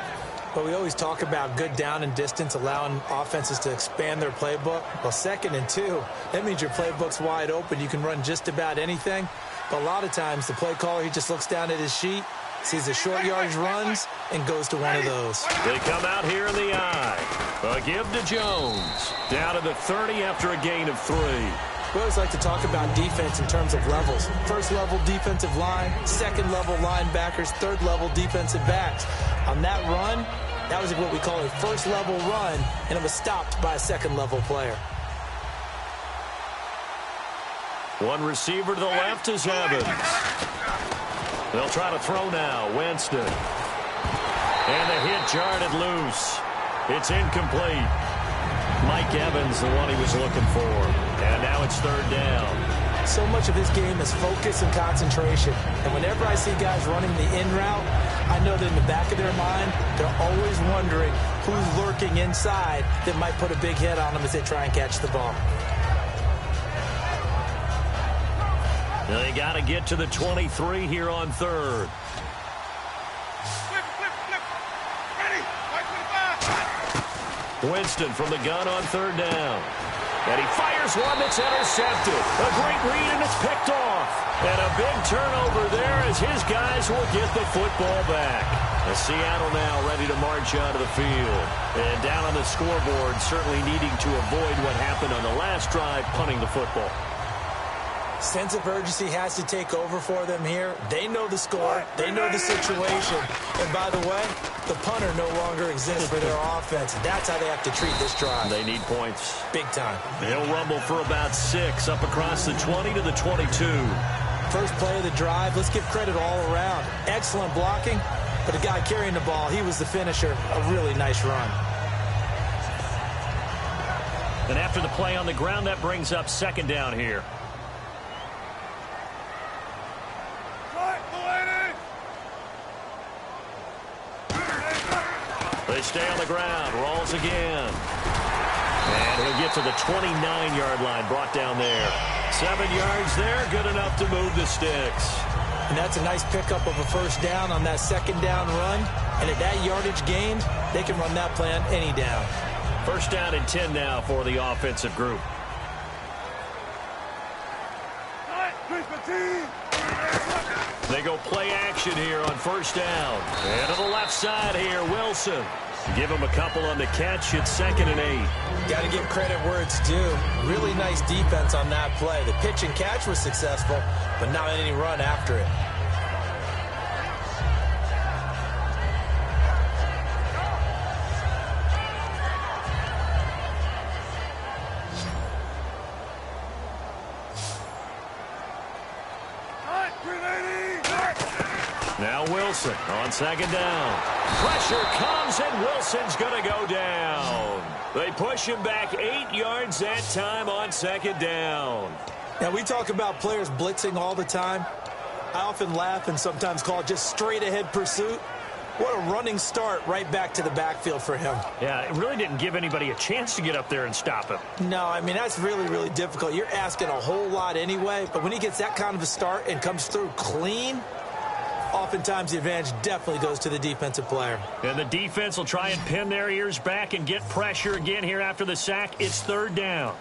[SPEAKER 3] But we always talk about good down and distance, allowing offenses to expand their playbook. Well, 2nd and 2, that means your playbook's wide open. You can run just about anything. But a lot of times, the play caller, he just looks down at his sheet, sees the short yardage runs, and goes to one of those.
[SPEAKER 2] They come out here in the eye. A give to Jones. Down to the 30 after a gain of 3.
[SPEAKER 3] We always like to talk about defense in terms of levels. 1st level defensive line, 2nd level linebackers, 3rd level defensive backs. On that run, that was what we call a 1st level run, and it was stopped by a 2nd level player.
[SPEAKER 2] One receiver to the left is Evans. They'll try to throw now. Winston. And the hit jarred it loose. It's incomplete. Mike Evans, the one he was looking for. And now it's third down.
[SPEAKER 3] So much of this game is focus and concentration. And whenever I see guys running the in route, I know that in the back of their mind, they're always wondering who's lurking inside that might put a big hit on them as they try and catch the ball.
[SPEAKER 2] They got to get to the 23 here on third. Winston from the gun on third down. And he fires one that's intercepted. A great read, and it's picked off. And a big turnover there as his guys will get the football back. And Seattle now ready to march out of the field. And down on the scoreboard, certainly needing to avoid what happened on the last drive, punting the football.
[SPEAKER 3] Sense of urgency has to take over for them here. They know the score. They know the situation. And by the way, the punter no longer exists for their offense. That's how they have to treat this drive.
[SPEAKER 2] They need points.
[SPEAKER 3] Big time.
[SPEAKER 2] They'll rumble for about 6 up across the 20 to the 22.
[SPEAKER 3] First play of the drive. Let's give credit all around. Excellent blocking, but the guy carrying the ball, he was the finisher. A really nice run.
[SPEAKER 2] And after the play on the ground, that brings up second down here. They stay on the ground. Rolls again. And he'll get to the 29-yard line. Brought down there. 7 yards there. Good enough to move the sticks.
[SPEAKER 3] And that's a nice pickup of a first down on that second down run. And at that yardage gained, they can run that play on any down.
[SPEAKER 2] First down and 10 now for the offensive group. They go play action here on first down. And to the left side here, Wilson. Give him a couple on the catch. It's 2nd and 8.
[SPEAKER 3] Got to give credit where it's due. Really nice defense on that play. The pitch and catch was successful, but not any run after it.
[SPEAKER 2] Now Wilson on second down. Pressure comes, and Wilson's going to go down. They push him back 8 yards that time on second down.
[SPEAKER 3] Now, we talk about players blitzing all the time. I often laugh and sometimes call it just straight-ahead pursuit. What a running start right back to the backfield for him.
[SPEAKER 2] Yeah, it really didn't give anybody a chance to get up there and stop him.
[SPEAKER 3] No, I mean, that's really, really difficult. You're asking a whole lot anyway, but when he gets that kind of a start and comes through clean, oftentimes the advantage definitely goes to the defensive player.
[SPEAKER 2] And the defense will try and pin their ears back and get pressure again here after the sack. It's third down.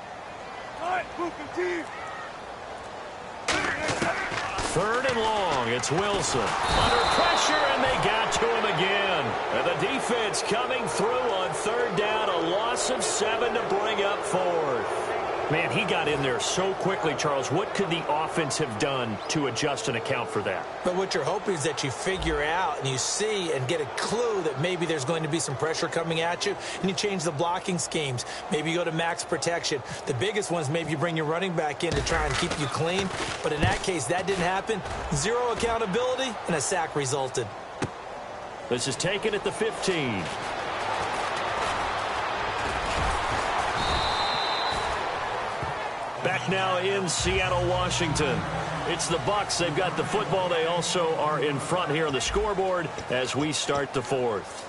[SPEAKER 2] Third and long. It's Wilson. Under pressure, and they got to him again. And the defense coming through on third down. A loss of 7 to bring up fourth. Man, he got in there so quickly, Charles. What could the offense have done to adjust and account for that?
[SPEAKER 3] But what you're hoping is that you figure out and you see and get a clue that maybe there's going to be some pressure coming at you, and you change the blocking schemes. Maybe you go to max protection. The biggest one is maybe you bring your running back in to try and keep you clean. But in that case, that didn't happen. Zero accountability, and a sack resulted.
[SPEAKER 2] This is taken at the 15. Back now in Seattle, Washington. It's the Bucs. They've got the football. They also are in front here on the scoreboard as we start the fourth.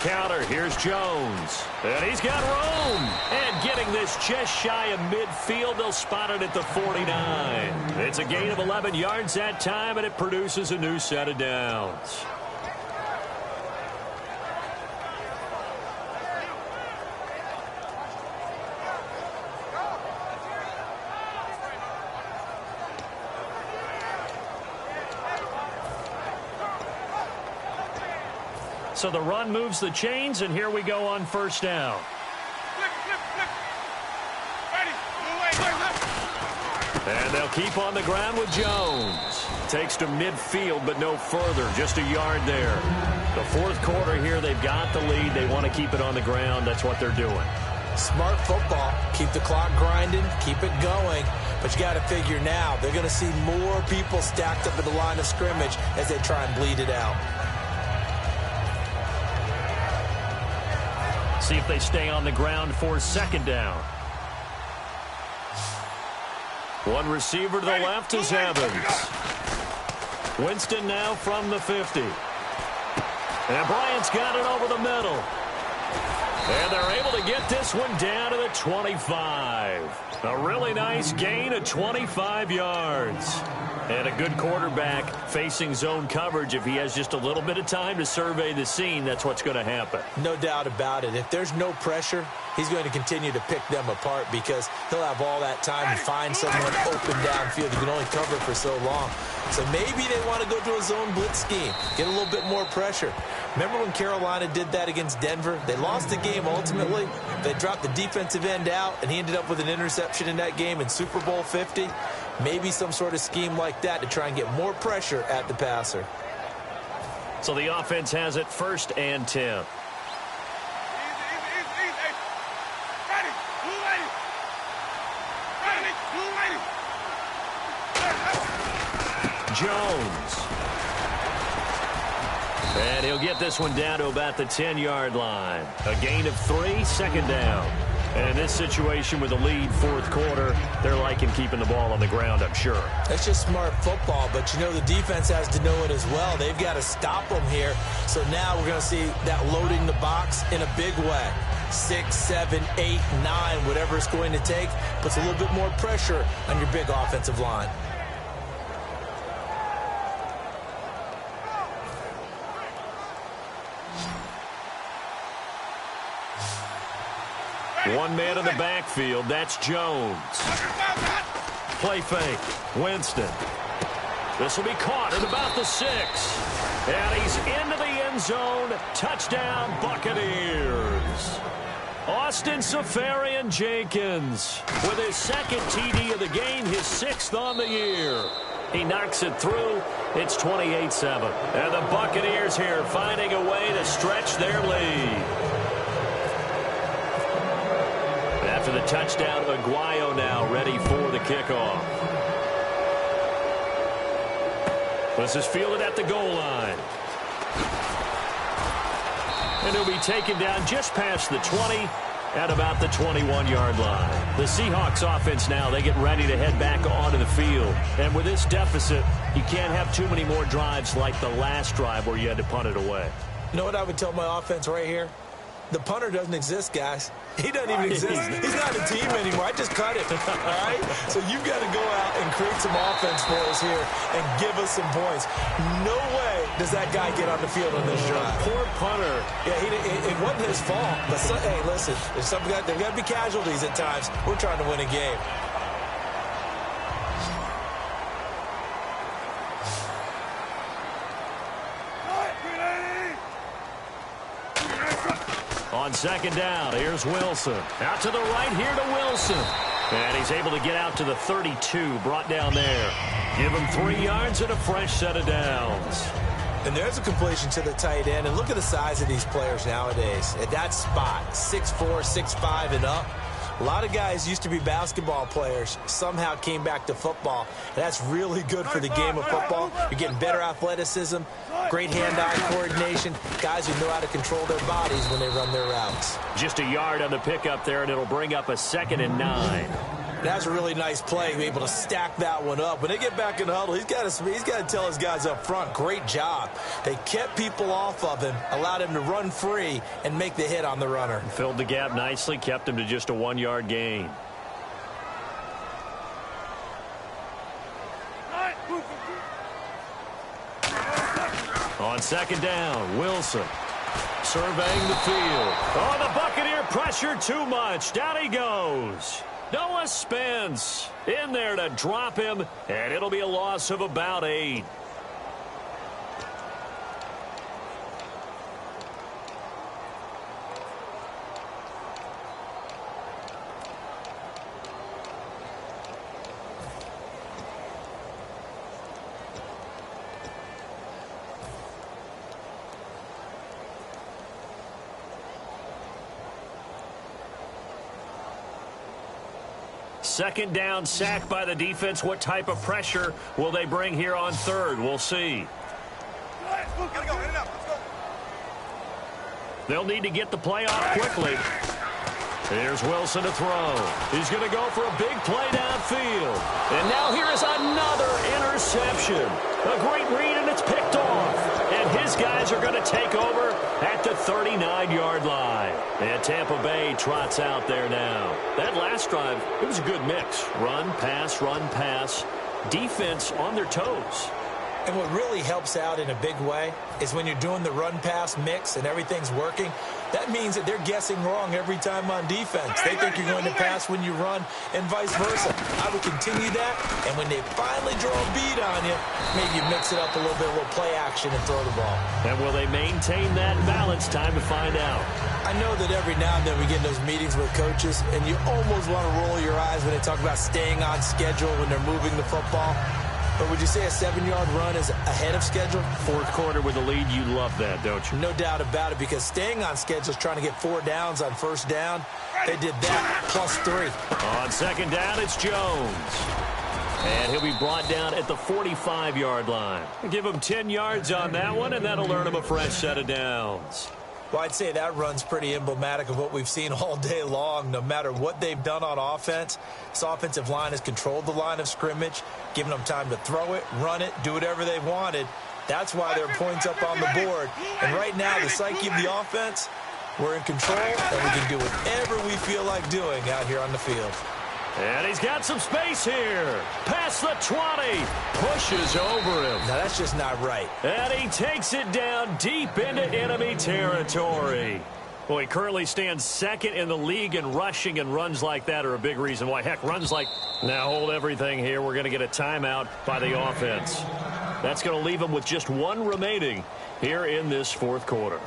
[SPEAKER 2] Counter. Here's Jones. And he's got room. And getting this just shy of midfield. They'll spot it at the 49. It's a gain of 11 yards that time, and it produces a new set of downs. So the run moves the chains, and here we go on first down. And they'll keep on the ground with Jones. Takes to midfield, but no further. Just a yard there. The fourth quarter here, they've got the lead. They want to keep it on the ground. That's what they're doing.
[SPEAKER 3] Smart football. Keep the clock grinding. Keep it going. But you got to figure now, they're going to see more people stacked up at the line of scrimmage as they try and bleed it out.
[SPEAKER 2] See if they stay on the ground for second down. One receiver to the left is Evans. Winston now from the 50. And Bryant's got it over the middle. And they're able to get this one down to the 25. A really nice gain of 25 yards. And a good quarterback facing zone coverage. If he has just a little bit of time to survey the scene, that's what's going to happen.
[SPEAKER 3] No doubt about it. If there's no pressure, he's going to continue to pick them apart because he'll have all that time to find someone open downfield. He can only cover for so long. So maybe they want to go to a zone blitz scheme, get a little bit more pressure. Remember when Carolina did that against Denver? They lost the game ultimately. They dropped the defensive end out, and he ended up with an interception in that game in Super Bowl 50. Maybe some sort of scheme like that to try and get more pressure at the passer.
[SPEAKER 2] So the offense has it 1st and 10. Jones. And he'll get this one down to about the 10-yard line. A gain of 3, second down. And in this situation with the lead fourth quarter, they're liking keeping the ball on the ground, I'm sure.
[SPEAKER 3] That's just smart football, but you know the defense has to know it as well. They've got to stop them here. So now we're going to see that loading the box in a big way. 6, 7, 8, 9, whatever it's going to take, puts a little bit more pressure on your big offensive line.
[SPEAKER 2] One man in the backfield. That's Jones. Play fake. Winston. This will be caught at about the 6. And he's into the end zone. Touchdown, Buccaneers. Austin Safarian-Jenkins with his second TD of the game, his 6th on the year. He knocks it through. It's 28-7. And the Buccaneers here finding a way to stretch their lead. After the touchdown, Aguayo now ready for the kickoff. This is fielded at the goal line. And he'll be taken down just past the 20 at about the 21-yard line. The Seahawks offense now, they get ready to head back onto the field. And with this deficit, you can't have too many more drives like the last drive where you had to punt it away.
[SPEAKER 3] You know what I would tell my offense right here? The punter doesn't exist, guys. He doesn't even exist. He's not a team anymore. I just cut it, all right? So you've got to go out and create some offense for us here and give us some points. No way does that guy get on the field on this drive.
[SPEAKER 2] Poor punter.
[SPEAKER 3] Yeah, it wasn't his fault. But, hey, listen, there's got to be casualties at times. We're trying to win a game.
[SPEAKER 2] On second down, here's Wilson. Out to the right here to Wilson. And he's able to get out to the 32, brought down there. Give him 3 yards and a fresh set of downs.
[SPEAKER 3] And there's a completion to the tight end. And look at the size of these players nowadays. At that spot, 6'4", 6'5", and up. A lot of guys used to be basketball players, somehow came back to football. And that's really good for the game of football. You're getting better athleticism, great hand-eye coordination, guys who know how to control their bodies when they run their routes.
[SPEAKER 2] Just a yard on the pickup there, and it'll bring up a 2nd and 9.
[SPEAKER 3] That's a really nice play, able to stack that one up. When they get back in the huddle, he's got to tell his guys up front, great job. They kept people off of him, allowed him to run free and make the hit on the runner.
[SPEAKER 2] Filled the gap nicely, kept him to just a 1-yard gain. On second down, Wilson surveying the field. Oh, the Buccaneer pressure too much. Down he goes. Noah Spence in there to drop him, and it'll be a loss of about 8. second down sack by the defense. What type of pressure will they bring here on third? We'll see.
[SPEAKER 4] Gotta go, in and out. Let's go.
[SPEAKER 2] They'll need to get the play off quickly. Here's Wilson to throw. He's going to go for a big play downfield. And now here is another interception. A great read, and it's picked off. And his guys are going to take over at the 39-yard line. And Tampa Bay trots out there now. That last drive, it was a good mix. Run, pass, defense on their toes.
[SPEAKER 3] And what really helps out in a big way is when you're doing the run-pass mix and everything's working, that means that they're guessing wrong every time on defense. They think you're going to pass when you run and vice versa. I would continue that, and when they finally draw a beat on you, maybe you mix it up a little bit, a little play action and throw the ball.
[SPEAKER 2] And will they maintain that balance? Time to find out.
[SPEAKER 3] I know that every now and then we get in those meetings with coaches, and you almost want to roll your eyes when they talk about staying on schedule when they're moving the football. But would you say a 7-yard run is ahead of schedule?
[SPEAKER 2] Fourth quarter with a lead, you love that, don't you?
[SPEAKER 3] No doubt about it, because staying on schedule is trying to get 4 downs on first down. They did that, plus 3.
[SPEAKER 2] On second down, it's Jones. And he'll be brought down at the 45-yard line. Give him 10 yards on that one, and that'll earn him a fresh set of downs.
[SPEAKER 3] Well, I'd say that run's pretty emblematic of what we've seen all day long. No matter what they've done on offense, this offensive line has controlled the line of scrimmage, given them time to throw it, run it, do whatever they wanted. That's why there are points up on the board. And right now, the psyche of the offense, we're in control, and we can do whatever we feel like doing out here on the field.
[SPEAKER 2] And he's got some space here. Past the 20. Pushes over him.
[SPEAKER 3] Now, that's just not right.
[SPEAKER 2] And he takes it down deep into enemy territory. Well, he currently stands second in the league in rushing, and runs like that are a big reason why. Heck, runs like... Now hold everything here. We're going to get a timeout by the offense. That's going to leave him with just 1 remaining here in this fourth quarter.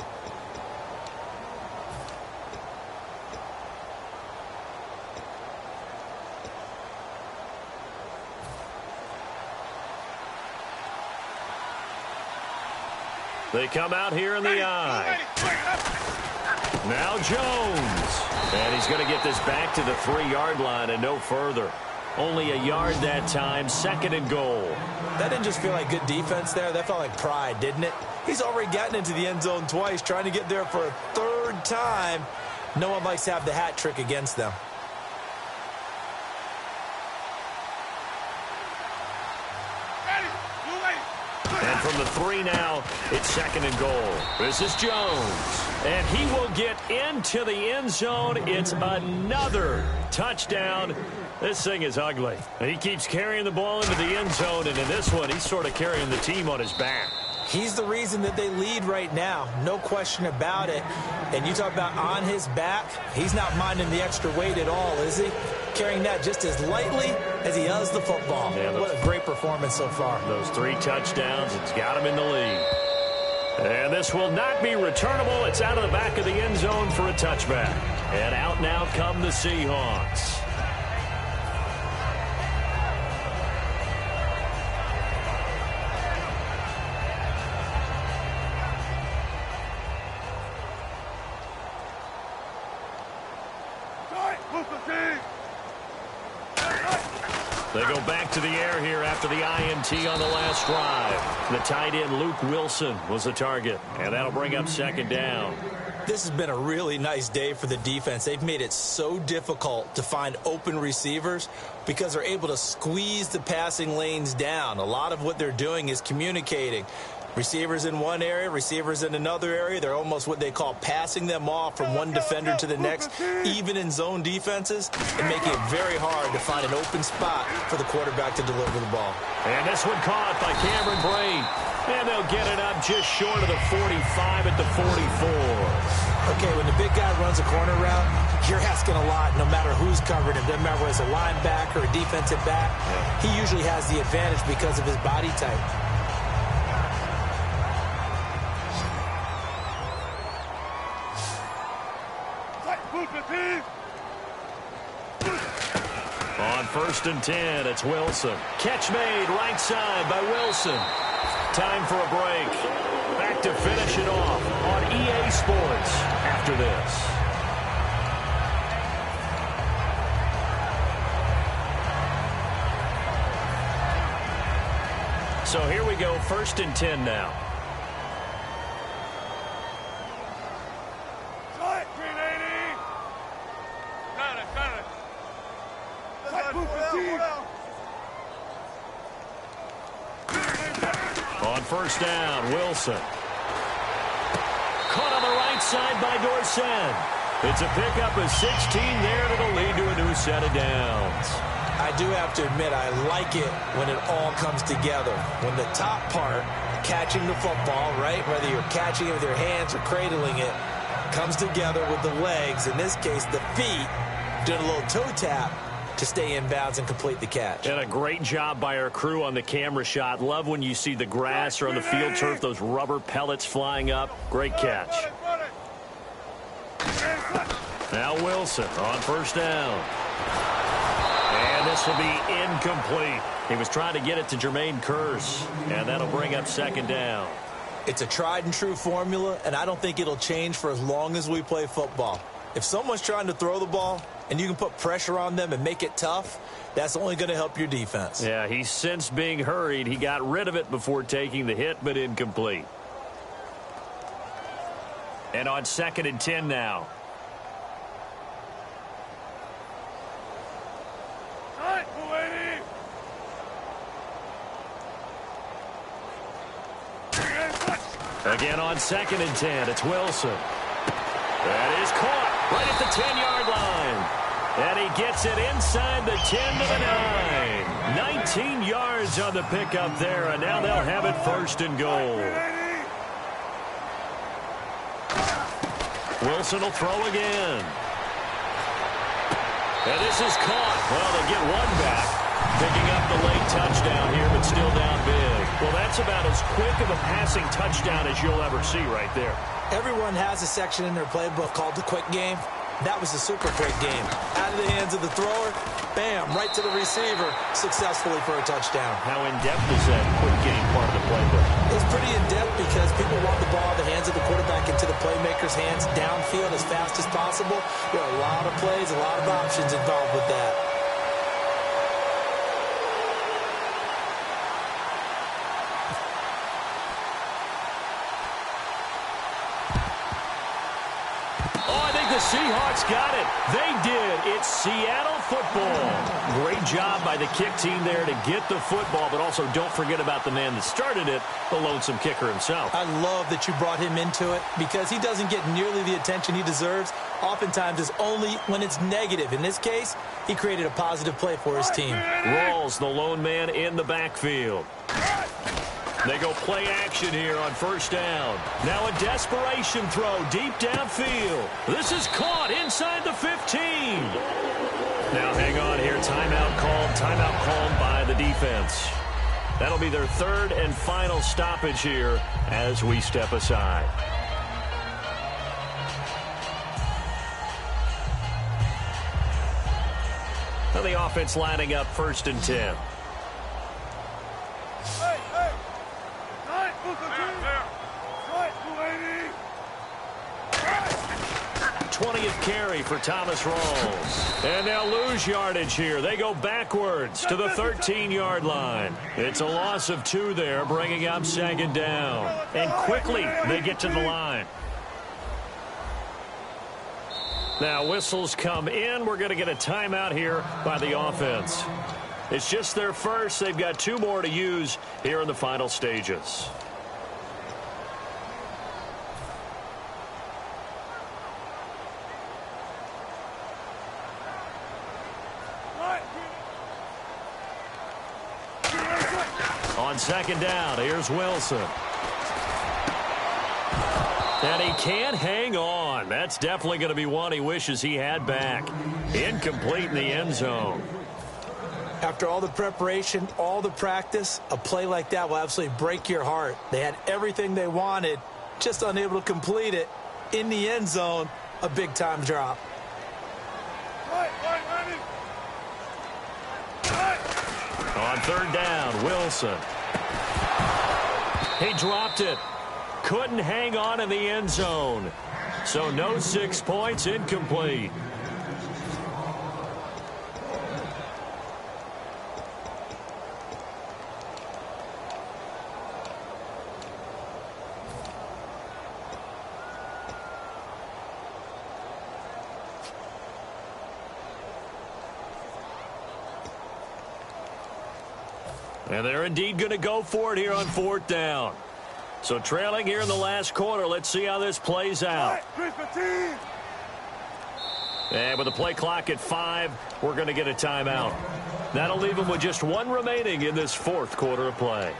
[SPEAKER 2] They come out here in the eye. Now Jones. And he's going to get this back to the 3-yard line and no further. Only a yard that time, second and goal.
[SPEAKER 3] That didn't just feel like good defense there. That felt like pride, didn't it? He's already gotten into the end zone twice, trying to get there for a 3rd time. No one likes to have the hat trick against them.
[SPEAKER 2] And from the 3 now, it's second and goal. This is Jones. And he will get into the end zone. It's another touchdown. This thing is ugly. And he keeps carrying the ball into the end zone. And in this one, he's sort of carrying the team on his back.
[SPEAKER 3] He's the reason that they lead right now. No question about it. And you talk about on his back, he's not minding the extra weight at all, is he? Carrying that just as lightly as he does the football.
[SPEAKER 2] Yeah,
[SPEAKER 3] what a great performance so far.
[SPEAKER 2] Those 3 touchdowns, it's got him in the lead. And this will not be returnable. It's out of the back of the end zone for a touchback. And out now come the Seahawks. They go back to the air here after the INT on the last drive. The tight end, Luke Wilson, was the target. And that'll bring up second down.
[SPEAKER 3] This has been a really nice day for the defense. They've made it so difficult to find open receivers because they're able to squeeze the passing lanes down. A lot of what they're doing is communicating. Receivers in one area, receivers in another area. They're almost what they call passing them off from one defender to the next, even in zone defenses, and making it very hard to find an open spot for the quarterback to deliver the ball.
[SPEAKER 2] And this one caught by Cameron Brain. And they'll get it up just short of the 45 at the 44.
[SPEAKER 3] Okay, when the big guy runs a corner route, you're asking a lot no matter who's covering him. Doesn't matter whether it's a linebacker or a defensive back. He usually has the advantage because of his body type.
[SPEAKER 2] On 1st and 10, it's Wilson. Catch made right side by Wilson. Time for a break. Back to finish it off on EA Sports after this. So here we go, 1st and 10 now. On 1st down, Wilson. Caught on the right side by Dorsett. It's a pickup of 16 there, and it'll lead to a new set of downs.
[SPEAKER 3] I do have to admit, I like it when it all comes together. When the top part, catching the football, right, whether you're catching it with your hands or cradling it, comes together with the legs, in this case the feet, doing a little toe tap to stay in bounds and complete the catch.
[SPEAKER 2] And a great job by our crew on the camera shot. Love when you see the grass or on the field turf, those rubber pellets flying up. Great catch. Now Wilson on 1st down. And this will be incomplete. He was trying to get it to Jermaine Kearse, and that'll bring up 2nd down.
[SPEAKER 3] It's a tried and true formula, and I don't think it'll change for as long as we play football. If someone's trying to throw the ball and you can put pressure on them and make it tough, that's only going to help your defense.
[SPEAKER 2] Yeah, he's since being hurried. He got rid of it before taking the hit, but incomplete. And on 2nd and 10 now. Again on 2nd and 10, it's Wilson. That is caught right at the 10-yard line. And he gets it inside the 10 to the 9. 19 yards on the pickup there, and now they'll have it 1st and goal. Wilson will throw again. And this is caught. Well, they get one back. Picking up the late touchdown here, but still down big. Well, that's about as quick of a passing touchdown as you'll ever see right there.
[SPEAKER 3] Everyone has a section in their playbook called the quick game. That was a super quick game. Out of the hands of the thrower, bam, right to the receiver, successfully for a touchdown.
[SPEAKER 2] How in-depth is that quick game part of the playbook?
[SPEAKER 3] It's pretty in-depth because people want the ball in the hands of the quarterback into the playmaker's hands downfield as fast as possible. There are a lot of plays, a lot of options involved with that.
[SPEAKER 2] The Seahawks got it. They did. It's Seattle football. Great job by the kick team there to get the football, but also don't forget about the man that started it, the lonesome kicker himself.
[SPEAKER 3] I love that you brought him into it because he doesn't get nearly the attention he deserves. Oftentimes it's only when it's negative. In this case, he created a positive play for his team.
[SPEAKER 2] Rawls, the lone man in the backfield. They go play action here on 1st down. Now a desperation throw deep downfield. This is caught inside the 15. Now hang on here. Timeout called by the defense. That'll be their 3rd and final stoppage here as we step aside. Now the offense lining up 1st and 10. 20th carry for Thomas Rawls. And now lose yardage here. They go backwards to the 13-yard line. It's a loss of 2 there, bringing up 2nd down. And quickly they get to the line. Now whistles come in. We're going to get a timeout here by the offense. It's just their first. They've got 2 more to use here in the final stages. On 2nd down, here's Wilson. And he can't hang on. That's definitely going to be one he wishes he had back. Incomplete in the end zone.
[SPEAKER 3] After all the preparation, all the practice, a play like that will absolutely break your heart. They had everything they wanted, just unable to complete it. In the end zone, a big-time drop.
[SPEAKER 2] On 3rd down, Wilson. He dropped it. Couldn't hang on in the end zone. So no 6 points, incomplete. And they're indeed going to go for it here on 4th down. So trailing here in the last quarter. Let's see how this plays out. And with the play clock at 5, we're going to get a timeout. That'll leave them with just 1 remaining in this 4th quarter of play.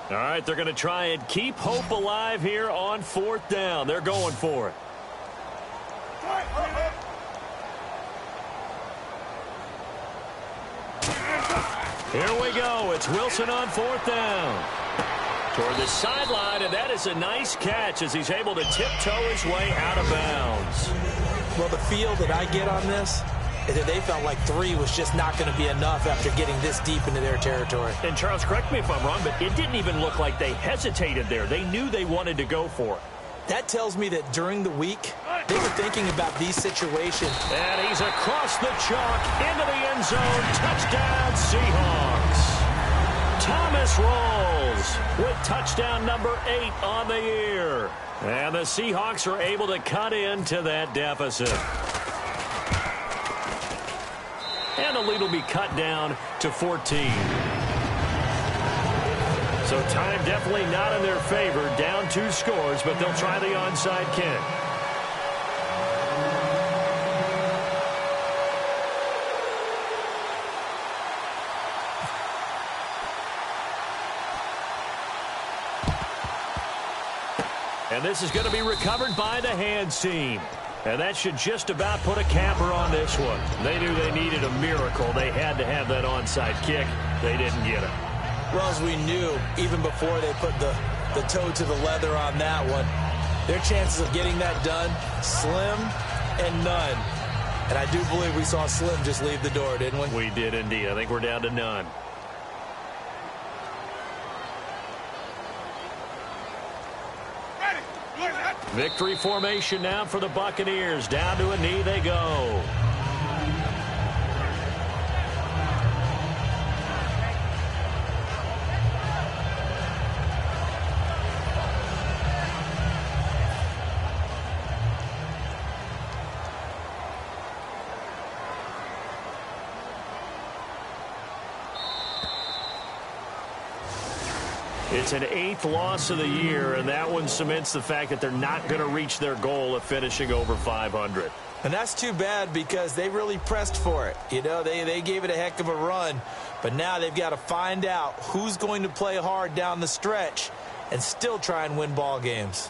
[SPEAKER 2] All right, they're going to try and keep hope alive here on 4th down. They're going for it. Here we go. It's Wilson on 4th down. Toward the sideline, and that is a nice catch as he's able to tiptoe his way out of bounds.
[SPEAKER 3] Well, the feel that I get on this is that they felt like 3 was just not going to be enough after getting this deep into their territory.
[SPEAKER 2] And, Charles, correct me if I'm wrong, but it didn't even look like they hesitated there. They knew they wanted to go for it.
[SPEAKER 3] That tells me that during the week, they were thinking about these situations.
[SPEAKER 2] And he's across the chalk into the end zone. Touchdown, Seahawks. Thomas Rawls with touchdown number 8 on the year. And the Seahawks are able to cut into that deficit. And the lead will be cut down to 14. So time definitely not in their favor. Down 2 scores, but they'll try the onside kick. And this is going to be recovered by the hands team. And that should just about put a capper on this one. They knew they needed a miracle. They had to have that onside kick. They didn't get it.
[SPEAKER 3] Well, as we knew, even before they put the toe to the leather on that one, their chances of getting that done, slim and none. And I do believe we saw Slim just leave the door, didn't we?
[SPEAKER 2] We did indeed. I think we're down to none. Victory formation now for the Buccaneers. Down to a knee they go. It's an 8th loss of the year, and that one cements the fact that they're not going to reach their goal of finishing over 500.
[SPEAKER 3] And that's too bad because they really pressed for it. You know, they gave it a heck of a run, but now they've got to find out who's going to play hard down the stretch and still try and win ball games.